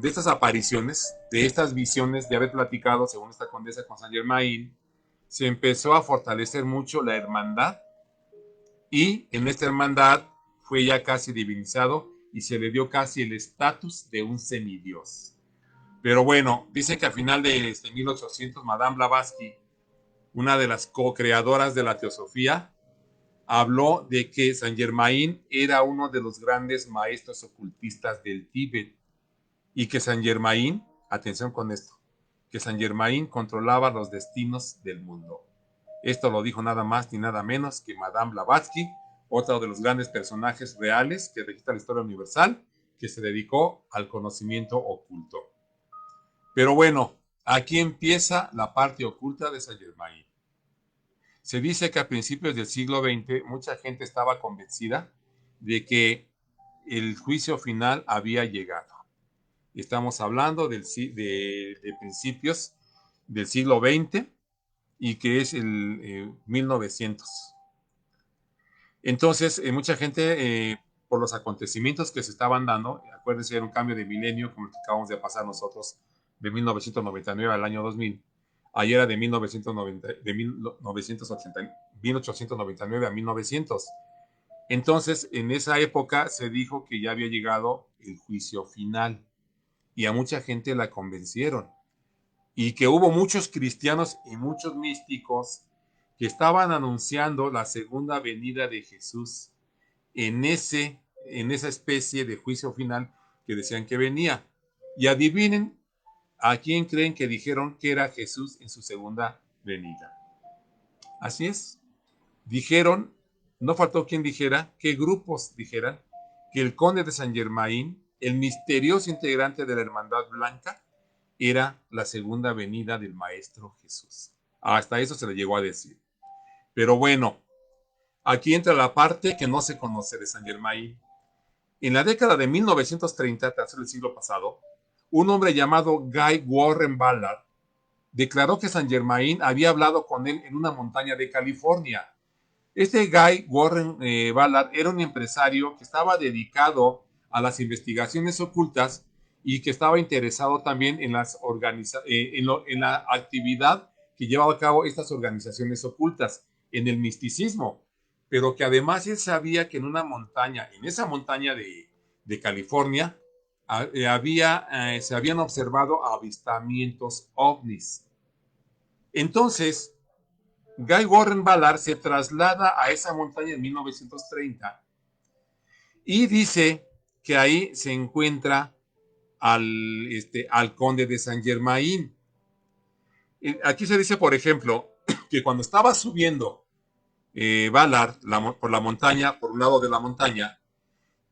estas apariciones, de estas visiones, de haber platicado, según esta condesa, con San Germain, se empezó a fortalecer mucho la hermandad, y en esta hermandad fue ya casi divinizado y se le dio casi el estatus de un semidios. Pero bueno, dicen que a final de 1800, Madame Blavatsky, una de las co-creadoras de la teosofía, habló de que San Germain era uno de los grandes maestros ocultistas del Tíbet y que San Germain, atención con esto, que San Germain controlaba los destinos del mundo. Esto lo dijo nada más ni nada menos que Madame Blavatsky, otro de los grandes personajes reales que registra la historia universal, que se dedicó al conocimiento oculto. Pero bueno, aquí empieza la parte oculta de San Germain. Se dice que a principios del siglo XX mucha gente estaba convencida de que el juicio final había llegado. Estamos hablando de principios del siglo XX y que es el 1900. Entonces, mucha gente, por los acontecimientos que se estaban dando, acuérdense, era un cambio de milenio como el que acabamos de pasar nosotros, de 1999 al año 2000. Ayer era de 1899 a 1900. Entonces, en esa época se dijo que ya había llegado el juicio final y a mucha gente la convencieron. Y que hubo muchos cristianos y muchos místicos que estaban anunciando la segunda venida de Jesús en esa especie de juicio final que decían que venía. Y adivinen a quién creen que dijeron que era Jesús en su segunda venida. Así es. Dijeron, no faltó quien dijera, qué grupos dijeran, que el conde de San Germain, el misterioso integrante de la Hermandad Blanca, era la segunda venida del Maestro Jesús. Hasta eso se le llegó a decir. Pero bueno, aquí entra la parte que no se conoce de San Germain. En la década de 1930, tercero del siglo pasado, un hombre llamado Guy Warren Ballard declaró que San Germain había hablado con él en una montaña de California. Este Guy Warren Ballard era un empresario que estaba dedicado a las investigaciones ocultas y que estaba interesado también en la actividad que llevaba a cabo estas organizaciones ocultas, en el misticismo, pero que además él sabía que en una montaña, en esa montaña de California, se habían observado avistamientos ovnis. Entonces, Guy Warren Ballard se traslada a esa montaña en 1930 y dice que ahí se encuentra al conde de San Germain. Aquí se dice, por ejemplo, que cuando estaba subiendo Ballard por la montaña, por un lado de la montaña,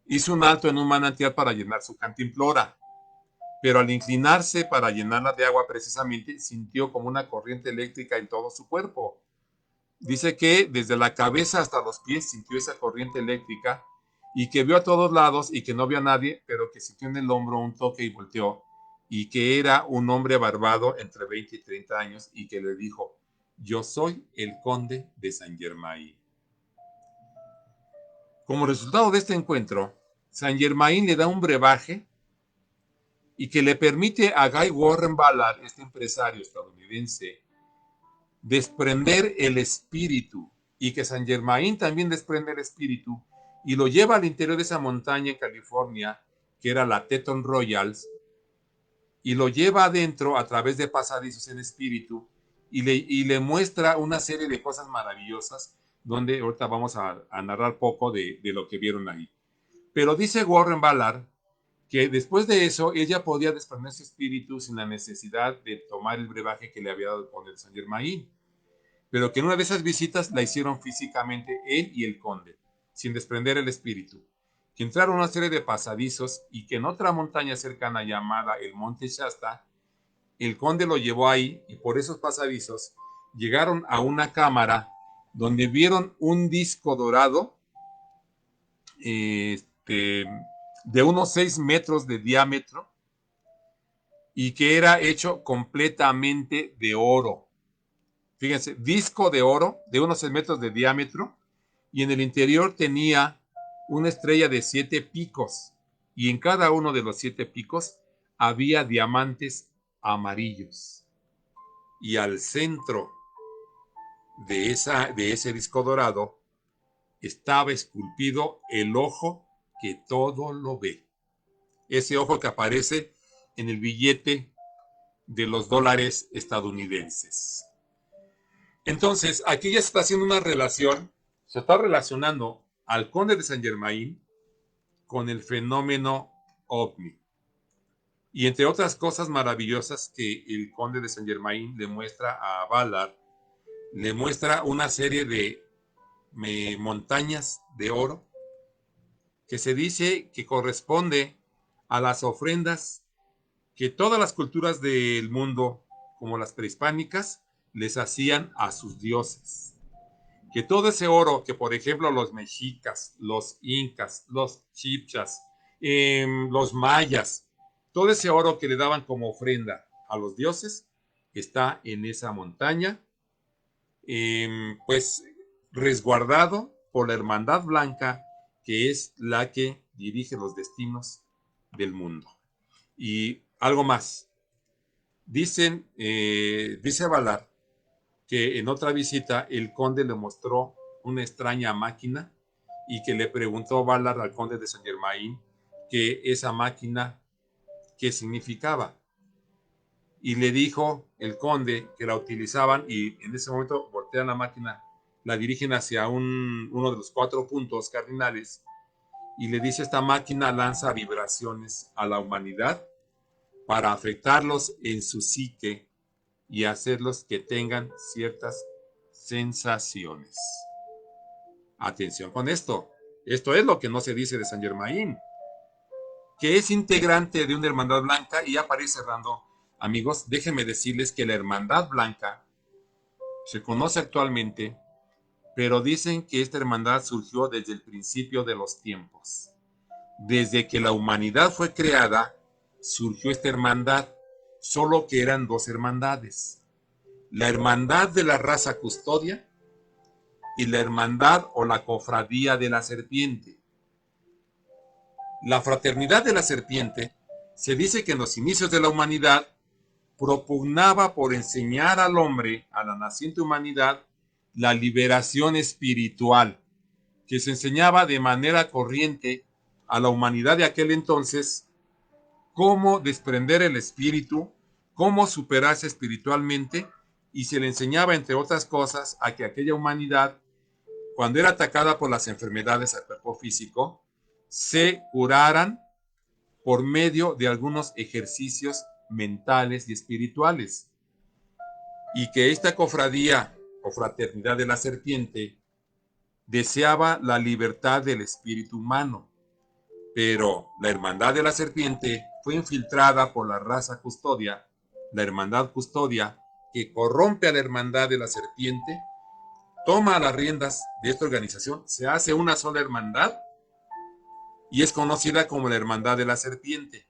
hizo un alto en un manantial para llenar su cantimplora, pero al inclinarse para llenarla de agua precisamente, sintió como una corriente eléctrica en todo su cuerpo. Dice que desde la cabeza hasta los pies sintió esa corriente eléctrica y que vio a todos lados y que no vio a nadie, pero que sintió en el hombro un toque y volteó, y que era un hombre barbado entre 20 y 30 años y que le dijo: yo soy el conde de San Germain. Como resultado de este encuentro, San Germain le da un brebaje y que le permite a Guy Warren Ballard, este empresario estadounidense, desprender el espíritu, y que Saint Germain también desprende el espíritu y lo lleva al interior de esa montaña en California, que era la Teton Royals, y lo lleva adentro a través de pasadizos en espíritu y le muestra una serie de cosas maravillosas, donde ahorita vamos a narrar poco de lo que vieron ahí. Pero dice Warren Ballard que después de eso ella podía desprender su espíritu sin la necesidad de tomar el brebaje que le había dado con el Saint Germain, pero que en una de esas visitas la hicieron físicamente él y el conde, sin desprender el espíritu, que entraron a una serie de pasadizos y que en otra montaña cercana llamada el Monte Shasta, el conde lo llevó ahí y por esos pasadizos llegaron a una cámara donde vieron un disco dorado de unos 6 metros de diámetro y que era hecho completamente de oro. Fíjense, disco de oro de unos 6 metros de diámetro y en el interior tenía una estrella de 7 picos y en cada uno de los 7 picos había diamantes amarillos. Y al centro de ese disco dorado estaba esculpido el ojo que todo lo ve. Ese ojo que aparece en el billete de los dólares estadounidenses. Entonces, aquí ya se está haciendo una relación, se está relacionando al conde de Saint Germain con el fenómeno ovni. Y entre otras cosas maravillosas que el conde de Saint Germain le muestra a Ballard, le muestra una serie de montañas de oro que se dice que corresponde a las ofrendas que todas las culturas del mundo, como las prehispánicas, les hacían a sus dioses. Que todo ese oro que, por ejemplo, los mexicas, los incas, los chibchas, los mayas, todo ese oro que le daban como ofrenda a los dioses, está en esa montaña, pues resguardado por la Hermandad Blanca, que es la que dirige los destinos del mundo. Y algo más, dice Ballard que en otra visita el conde le mostró una extraña máquina y que le preguntó Ballard al conde de Saint Germain que esa máquina qué significaba. Y le dijo el conde que la utilizaban y en ese momento voltean la máquina, la dirigen hacia uno de los 4 puntos cardinales y le dice: esta máquina lanza vibraciones a la humanidad para afectarlos en su psique y hacerlos que tengan ciertas sensaciones. Atención con esto. Esto es lo que no se dice de Saint Germain, que es integrante de una hermandad blanca. Y ya para ir cerrando, amigos, déjenme decirles que la hermandad blanca se conoce actualmente, pero dicen que esta hermandad surgió desde el principio de los tiempos. Desde que la humanidad fue creada, surgió esta hermandad, solo que eran 2 hermandades: la hermandad de la raza custodia y la hermandad o la cofradía de la serpiente. La fraternidad de la serpiente se dice que en los inicios de la humanidad propugnaba por enseñar al hombre, a la naciente humanidad, la liberación espiritual, que se enseñaba de manera corriente a la humanidad de aquel entonces cómo desprender el espíritu, cómo superarse espiritualmente, y se le enseñaba, entre otras cosas, a que aquella humanidad, cuando era atacada por las enfermedades al cuerpo físico, se curaran por medio de algunos ejercicios mentales y espirituales. Y que esta cofradía o fraternidad de la serpiente deseaba la libertad del espíritu humano. Pero la hermandad de la serpiente fue infiltrada por la raza custodia, la hermandad custodia, que corrompe a la hermandad de la serpiente, toma las riendas de esta organización, se hace una sola hermandad y es conocida como la hermandad de la serpiente.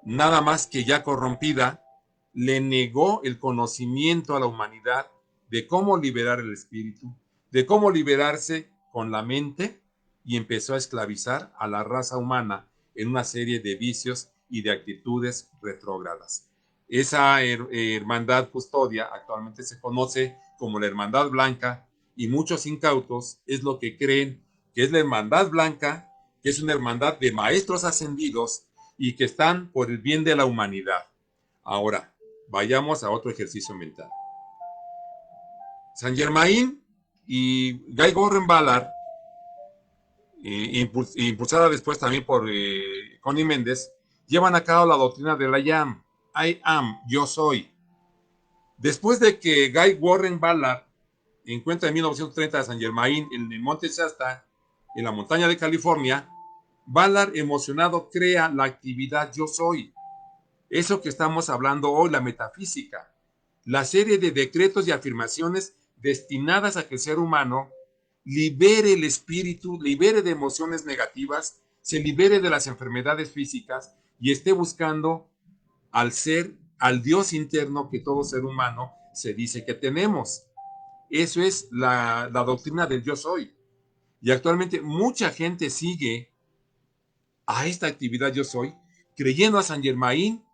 Nada más que ya corrompida, le negó el conocimiento a la humanidad de cómo liberar el espíritu, de cómo liberarse con la mente, y empezó a esclavizar a la raza humana en una serie de vicios y de actitudes retrógradas. Esa hermandad custodia actualmente se conoce como la Hermandad Blanca y muchos incautos es lo que creen que es la Hermandad Blanca, que es una hermandad de maestros ascendidos y que están por el bien de la humanidad. Ahora, vayamos a otro ejercicio mental. Saint Germain y Guy Warren Ballard, impulsada después también por Connie Méndez, llevan a cabo la doctrina de la I am, yo soy. Después de que Guy Warren Ballard encuentra en 1930 a Saint Germain en el Monte Shasta, en la montaña de California, Ballard, emocionado, crea la actividad Yo Soy. Eso que estamos hablando hoy, la metafísica. La serie de decretos y afirmaciones destinadas a que el ser humano libere el espíritu, libere de emociones negativas, se libere de las enfermedades físicas y esté buscando al ser, al Dios interno que todo ser humano se dice que tenemos. Eso es la doctrina del yo soy. Y actualmente mucha gente sigue a esta actividad yo soy, creyendo a Saint Germain,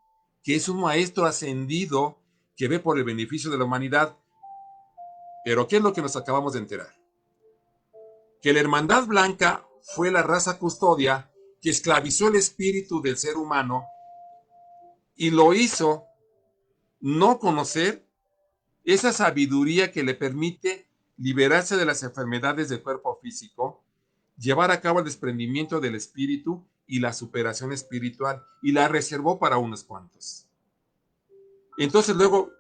que es un maestro ascendido que ve por el beneficio de la humanidad. Pero ¿qué es lo que nos acabamos de enterar? Que la Hermandad Blanca fue la raza custodia que esclavizó el espíritu del ser humano y lo hizo no conocer esa sabiduría que le permite liberarse de las enfermedades del cuerpo físico, llevar a cabo el desprendimiento del espíritu y la superación espiritual, y la reservó para unos cuantos. Entonces luego,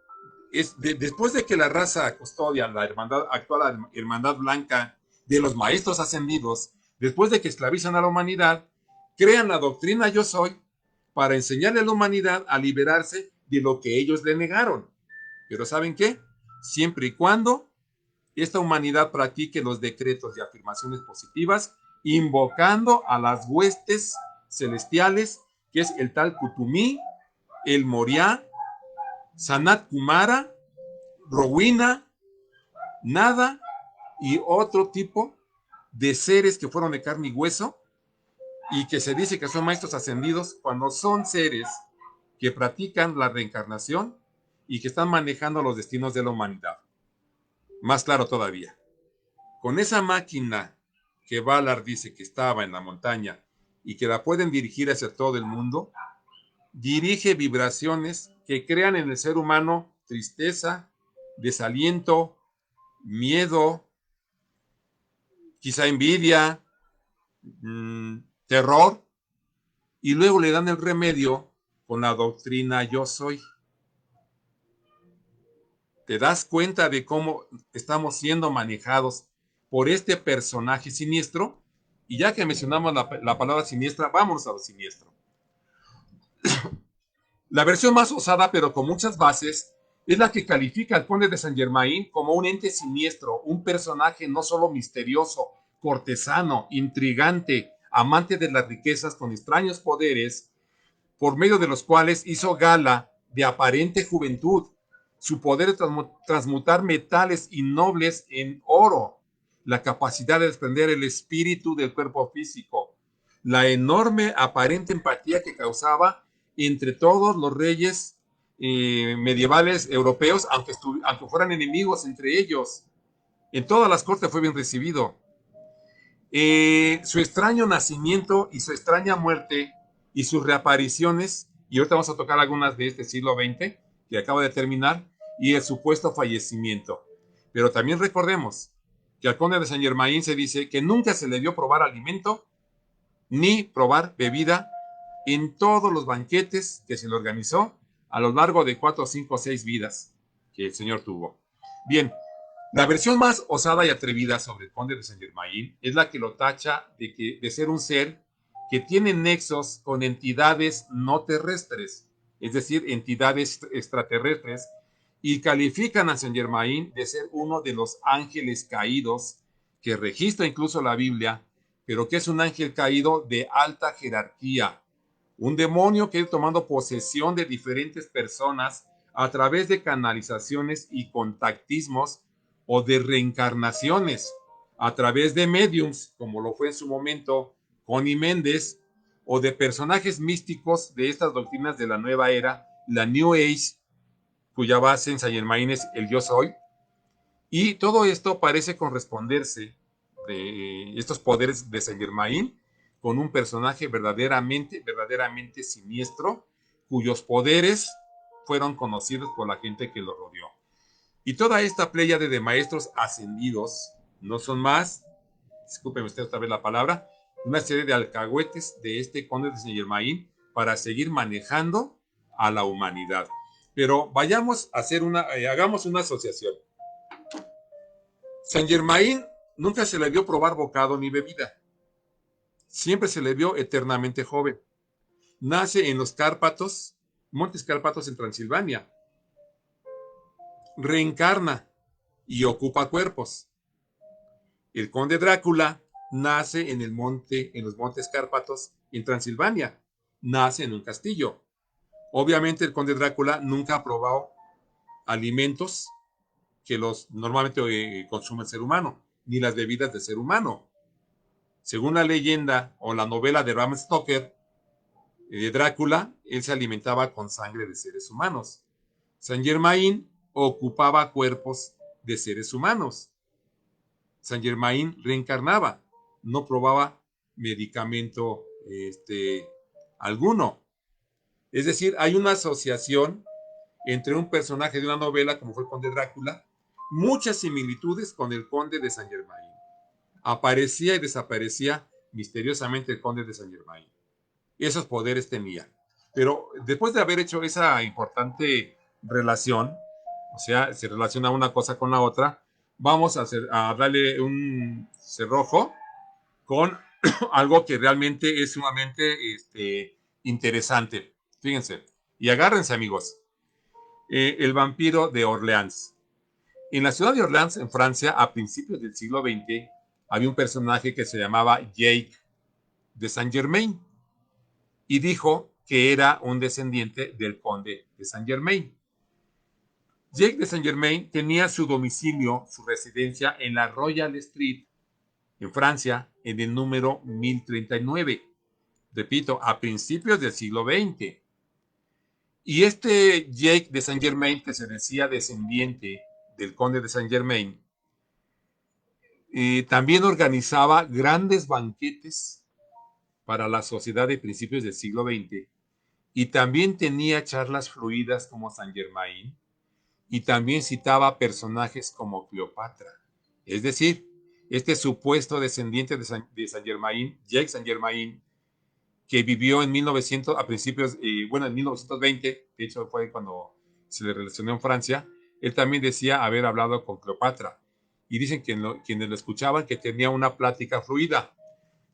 después de que la raza custodia, la hermandad actual, la hermandad blanca de los maestros ascendidos, después de que esclavizan a la humanidad, crean la doctrina yo soy para enseñarle a la humanidad a liberarse de lo que ellos le negaron. Pero ¿saben qué? Siempre y cuando esta humanidad practique los decretos y afirmaciones positivas, invocando a las huestes celestiales, que es el tal Kutumí, el Moriá, Sanat Kumara, Rowena, Nada y otro tipo de seres que fueron de carne y hueso y que se dice que son maestros ascendidos cuando son seres que practican la reencarnación y que están manejando los destinos de la humanidad. Más claro todavía, con esa máquina que Ballard dice que estaba en la montaña y que la pueden dirigir hacia todo el mundo, dirige vibraciones que crean en el ser humano tristeza, desaliento, miedo, quizá envidia, terror, y luego le dan el remedio con la doctrina yo soy. ¿Te das cuenta de cómo estamos siendo manejados por este personaje siniestro? Y ya que mencionamos la palabra siniestra, vámonos a lo siniestro. La versión más osada, pero con muchas bases, es la que califica al conde de Saint Germain como un ente siniestro, un personaje no solo misterioso, cortesano, intrigante, amante de las riquezas con extraños poderes, por medio de los cuales hizo gala de aparente juventud, su poder de transmutar metales innobles en oro, la capacidad de desprender el espíritu del cuerpo físico, la enorme aparente empatía que causaba entre todos los reyes medievales europeos, aunque fueran enemigos entre ellos. En todas las cortes fue bien recibido. Su extraño nacimiento y su extraña muerte y sus reapariciones, y ahorita vamos a tocar algunas de este siglo XX, que acaba de terminar, y el supuesto fallecimiento. Pero también recordemos que al conde de Saint Germain se dice que nunca se le dio probar alimento ni probar bebida en todos los banquetes que se le organizó a lo largo de 4, 5, 6 vidas que el señor tuvo. Bien, la versión más osada y atrevida sobre el conde de Saint Germain es la que lo tacha de ser un ser que tiene nexos con entidades no terrestres, es decir, entidades extraterrestres, y califican a Saint Germain de ser uno de los ángeles caídos que registra incluso la Biblia, pero que es un ángel caído de alta jerarquía, un demonio que ha ido tomando posesión de diferentes personas a través de canalizaciones y contactismos o de reencarnaciones a través de mediums, como lo fue en su momento Connie Méndez, o de personajes místicos de estas doctrinas de la nueva era, la New Age, cuya base en Saint Germain es el yo soy, y todo esto parece corresponderse de estos poderes de Saint Germain con un personaje verdaderamente siniestro, cuyos poderes fueron conocidos por la gente que lo rodeó. Y toda esta pléyade de maestros ascendidos no son más, discúlpeme usted otra vez la palabra, una serie de alcahuetes de este conde de Saint Germain para seguir manejando a la humanidad. Pero vayamos a hacer hagamos una asociación. Saint Germain nunca se le vio probar bocado ni bebida. Siempre se le vio eternamente joven. Nace en los Cárpatos, Montes Cárpatos en Transilvania. Reencarna y ocupa cuerpos. El conde Drácula nace en los Montes Cárpatos en Transilvania. Nace en un castillo. Obviamente el conde Drácula nunca ha probado alimentos que normalmente consume el ser humano, ni las bebidas del ser humano. Según la leyenda o la novela de Bram Stoker, de Drácula, él se alimentaba con sangre de seres humanos. Saint Germain ocupaba cuerpos de seres humanos. Saint Germain reencarnaba, no probaba medicamento alguno. Es decir, hay una asociación entre un personaje de una novela como fue el conde Drácula, muchas similitudes con el conde de Saint Germain. Aparecía y desaparecía misteriosamente el conde de Saint Germain. Esos poderes tenía. Pero después de haber hecho esa importante relación, o sea, se relaciona una cosa con la otra, vamos a darle un cerrojo con algo que realmente es sumamente interesante. Fíjense, y agárrense amigos. El vampiro de Orleans. En la ciudad de Orleans, en Francia, a principios del siglo XX, había un personaje que se llamaba Jake de Saint Germain y dijo que era un descendiente del conde de Saint Germain. Jake de Saint Germain tenía su domicilio, su residencia en la Royal Street, en Francia, en el número 1039. Repito, a principios del siglo XX. Y este Jake de Saint Germain, que se decía descendiente del conde de Saint Germain, también organizaba grandes banquetes para la sociedad de principios del siglo XX y también tenía charlas fluidas como Saint Germain y también citaba personajes como Cleopatra. Es decir, este supuesto descendiente de Saint Germain, Jake Saint Germain, que vivió en 1900, a principios, en 1920, de hecho fue cuando se le relacionó en Francia, él también decía haber hablado con Cleopatra. Y dicen que quienes lo escuchaban que tenía una plática fluida.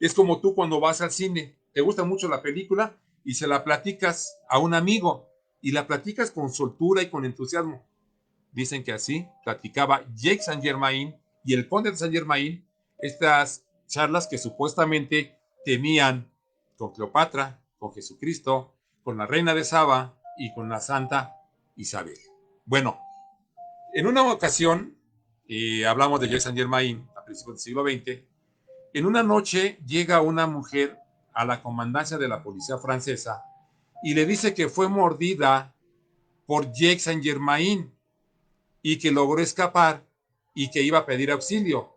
Es como tú cuando vas al cine, te gusta mucho la película y se la platicas a un amigo y la platicas con soltura y con entusiasmo. Dicen que así platicaba Jake Saint Germain y el conde de Saint Germain estas charlas que supuestamente tenían con Cleopatra, con Jesucristo, con la reina de Saba y con la santa Isabel. Bueno, en una ocasión, hablamos de Jake Saint Germain a principios del siglo XX, en una noche llega una mujer a la comandancia de la policía francesa y le dice que fue mordida por Jake Saint Germain y que logró escapar y que iba a pedir auxilio.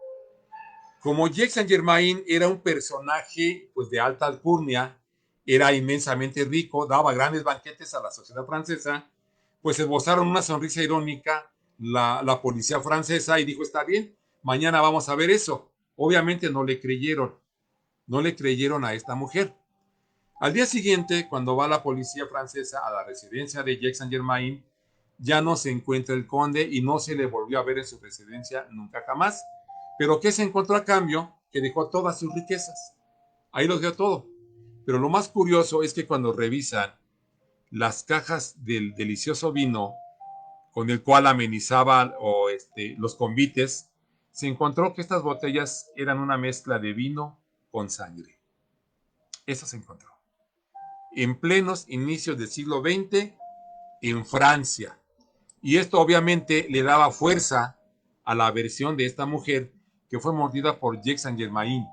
Como Jake Saint Germain era un personaje pues, de alta alcurnia, era inmensamente rico, daba grandes banquetes a la sociedad francesa, pues esbozaron una sonrisa irónica la policía francesa y dijo, está bien, mañana vamos a ver eso. Obviamente no le creyeron a esta mujer. Al día siguiente, cuando va la policía francesa a la residencia de Jake Saint Germain, ya no se encuentra el conde y no se le volvió a ver en su residencia nunca jamás. Pero ¿qué se encontró a cambio? Que dejó todas sus riquezas. Ahí lo dio todo. Pero lo más curioso es que cuando revisan las cajas del delicioso vino con el cual amenizaba los convites, se encontró que estas botellas eran una mezcla de vino con sangre. Eso se encontró. En plenos inicios del siglo XX, en Francia. Y esto obviamente le daba fuerza a la versión de esta mujer que fue mordida por Jake Saint Germain.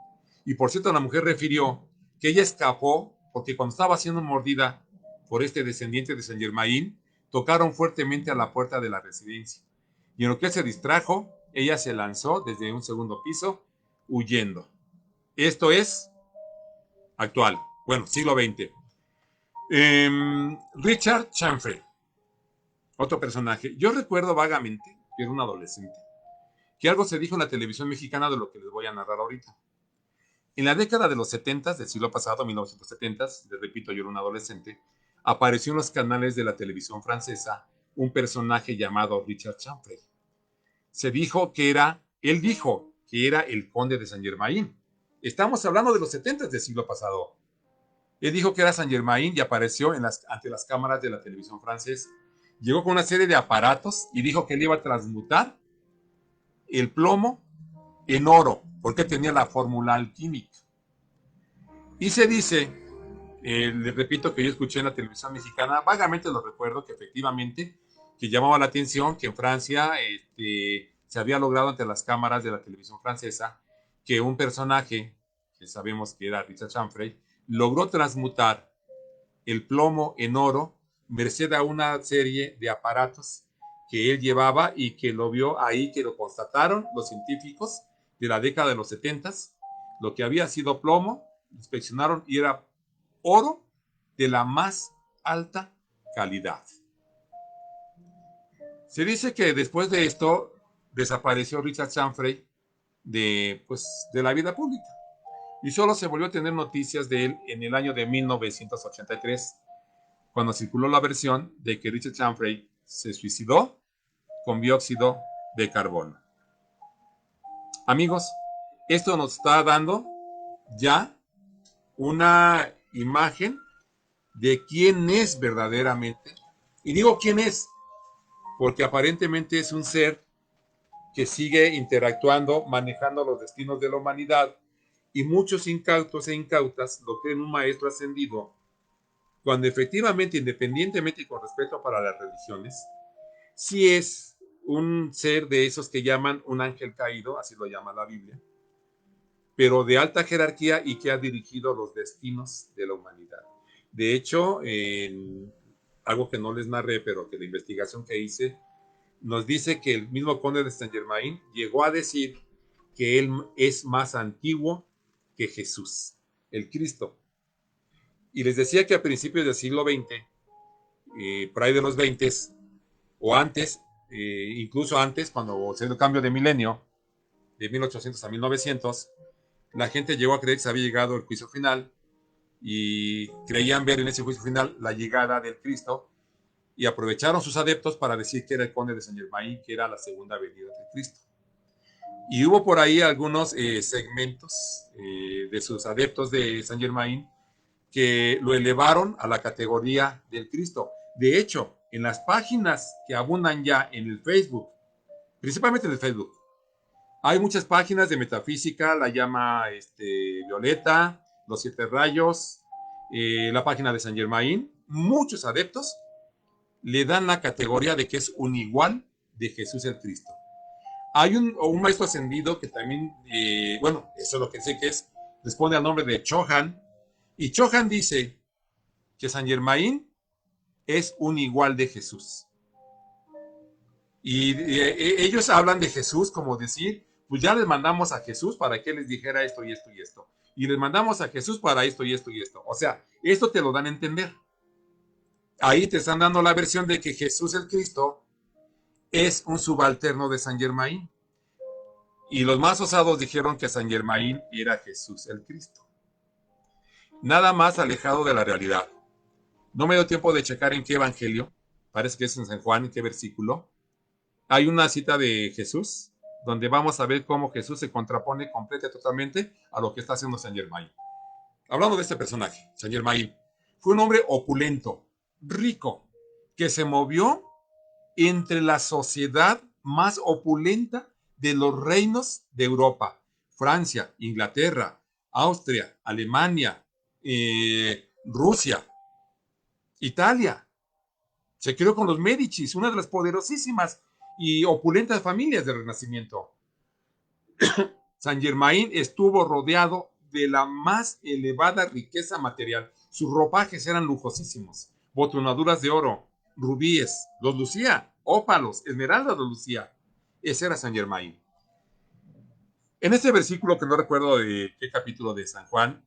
Y por cierto, la mujer refirió que ella escapó porque cuando estaba siendo mordida por este descendiente de Saint Germain, tocaron fuertemente a la puerta de la residencia. Y en lo que él se distrajo, ella se lanzó desde un segundo piso, huyendo. Esto es actual, bueno, siglo XX. Richard Chanfrey, otro personaje. Yo recuerdo vagamente que era un adolescente, que algo se dijo en la televisión mexicana de lo que les voy a narrar ahorita. En la década de los 70 del siglo pasado, 1970, les repito, yo era un adolescente, apareció en los canales de la televisión francesa un personaje llamado Richard Chanfrey. Él dijo que era el conde de Saint Germain. Estamos hablando de los 70 del siglo pasado. Él dijo que era Saint Germain y apareció ante las cámaras de la televisión francesa. Llegó con una serie de aparatos y dijo que él iba a transmutar el plomo en oro, porque tenía la fórmula alquímica. Y se dice, les repito que yo escuché en la televisión mexicana, vagamente lo recuerdo, que efectivamente que llamaba la atención que en Francia se había logrado ante las cámaras de la televisión francesa que un personaje, que sabemos que era Richard Chanfrey, logró transmutar el plomo en oro merced a una serie de aparatos que él llevaba y que lo vio ahí, que lo constataron los científicos de la década de los 70, lo que había sido plomo, inspeccionaron y era oro de la más alta calidad. Se dice que después de esto desapareció Richard Chanfrey de la vida pública y solo se volvió a tener noticias de él en el año de 1983, cuando circuló la versión de que Richard Chanfrey se suicidó con dióxido de carbono. Amigos, esto nos está dando ya una imagen de quién es verdaderamente. Y digo quién es, porque aparentemente es un ser que sigue interactuando, manejando los destinos de la humanidad, y muchos incautos e incautas lo creen un maestro ascendido, cuando efectivamente, independientemente y con respeto para las religiones, sí es un ser de esos que llaman un ángel caído, así lo llama la Biblia, pero de alta jerarquía y que ha dirigido los destinos de la humanidad. De hecho, algo que no les narré, pero que la investigación que hice nos dice que el mismo conde de Saint Germain llegó a decir que él es más antiguo que Jesús, el Cristo. Y les decía que a principios del siglo XX, por ahí de los 20 o antes, incluso antes, cuando se dio el cambio de milenio, de 1800 a 1900, la gente llegó a creer que se había llegado el juicio final y creían ver en ese juicio final la llegada del Cristo y aprovecharon sus adeptos para decir que era el conde de Saint Germain, que era la segunda venida del Cristo. Y hubo por ahí algunos segmentos de sus adeptos de Saint Germain que lo elevaron a la categoría del Cristo. De hecho, en las páginas que abundan ya en el Facebook, principalmente en el Facebook, hay muchas páginas de metafísica, la llama Violeta, los 7 rayos, la página de Saint Germain. Muchos adeptos le dan la categoría de que es un igual de Jesús el Cristo. Hay un maestro ascendido que también, bueno, eso es lo que sé que es, responde al nombre de Chohan, y Chohan dice que Saint Germain es un igual de Jesús. Y ellos hablan de Jesús como decir, pues ya les mandamos a Jesús para que les dijera esto y esto y esto. Y les mandamos a Jesús para esto y esto y esto. O sea, esto te lo dan a entender. Ahí te están dando la versión de que Jesús el Cristo es un subalterno de Saint Germain. Y los más osados dijeron que Saint Germain era Jesús el Cristo. Nada más alejado de la realidad. No me dio tiempo de checar en qué evangelio, parece que es en San Juan, en qué versículo. Hay una cita de Jesús donde vamos a ver cómo Jesús se contrapone completa y totalmente a lo que está haciendo Saint Germain. Hablando de este personaje, Saint Germain, fue un hombre opulento, rico, que se movió entre la sociedad más opulenta de los reinos de Europa: Francia, Inglaterra, Austria, Alemania, Rusia, Italia. Se crió con los Médicis, una de las poderosísimas y opulentas familias del Renacimiento. Saint Germain estuvo rodeado de la más elevada riqueza material. Sus ropajes eran lujosísimos, botonaduras de oro, rubíes, los lucía, ópalos, esmeraldas los lucía. Ese era Saint Germain. En este versículo, que no recuerdo de qué capítulo de San Juan,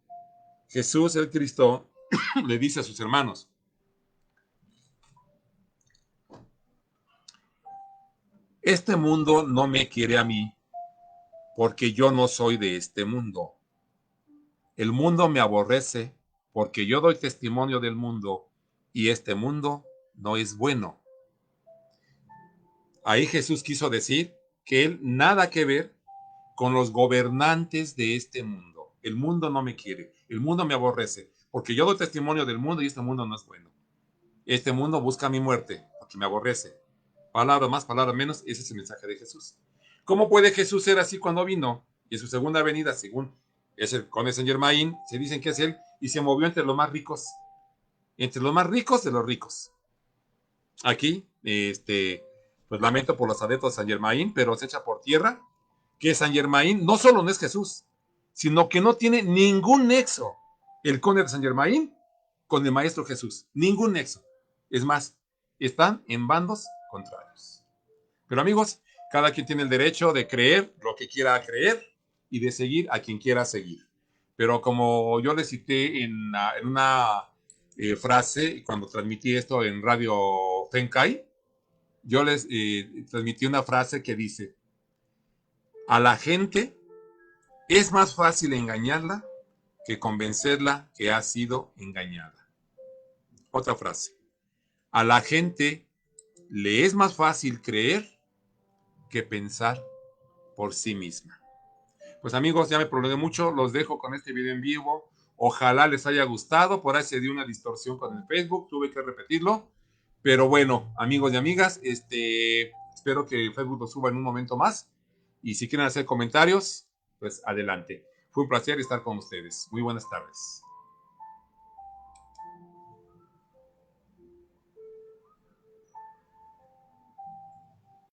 Jesús el Cristo le dice a sus hermanos: este mundo no me quiere a mí, porque yo no soy de este mundo. El mundo me aborrece, porque yo doy testimonio del mundo, y este mundo no es bueno. Ahí Jesús quiso decir que él nada que ver con los gobernantes de este mundo. El mundo no me quiere, el mundo me aborrece, porque yo doy testimonio del mundo y este mundo no es bueno. Este mundo busca mi muerte, porque me aborrece. Palabra más, palabra menos, ese es el mensaje de Jesús. ¿Cómo puede Jesús ser así cuando vino? Y en su segunda venida, según es el conde Saint Germain, se dicen que es él, y se movió entre los más ricos de los ricos. Aquí, pues lamento por los adeptos de Saint Germain, pero se echa por tierra que Saint Germain no solo no es Jesús, sino que no tiene ningún nexo el conde de Saint Germain con el maestro Jesús. Ningún nexo. Es más, están en bandos contrarios. Pero amigos, cada quien tiene el derecho de creer lo que quiera creer y de seguir a quien quiera seguir. Pero como yo le cité en una frase, cuando transmití esto en Radio Fenkai, yo les transmití una frase que dice: a la gente es más fácil engañarla que convencerla que ha sido engañada. Otra frase: a la gente le es más fácil creer que pensar por sí misma. Pues amigos, ya me prolongué mucho, los dejo con este video en vivo. Ojalá les haya gustado. Por ahí se dio una distorsión con el Facebook, tuve que repetirlo. Pero bueno, amigos y amigas, espero que Facebook lo suba en un momento más. Y si quieren hacer comentarios, pues adelante. Fue un placer estar con ustedes. Muy buenas tardes.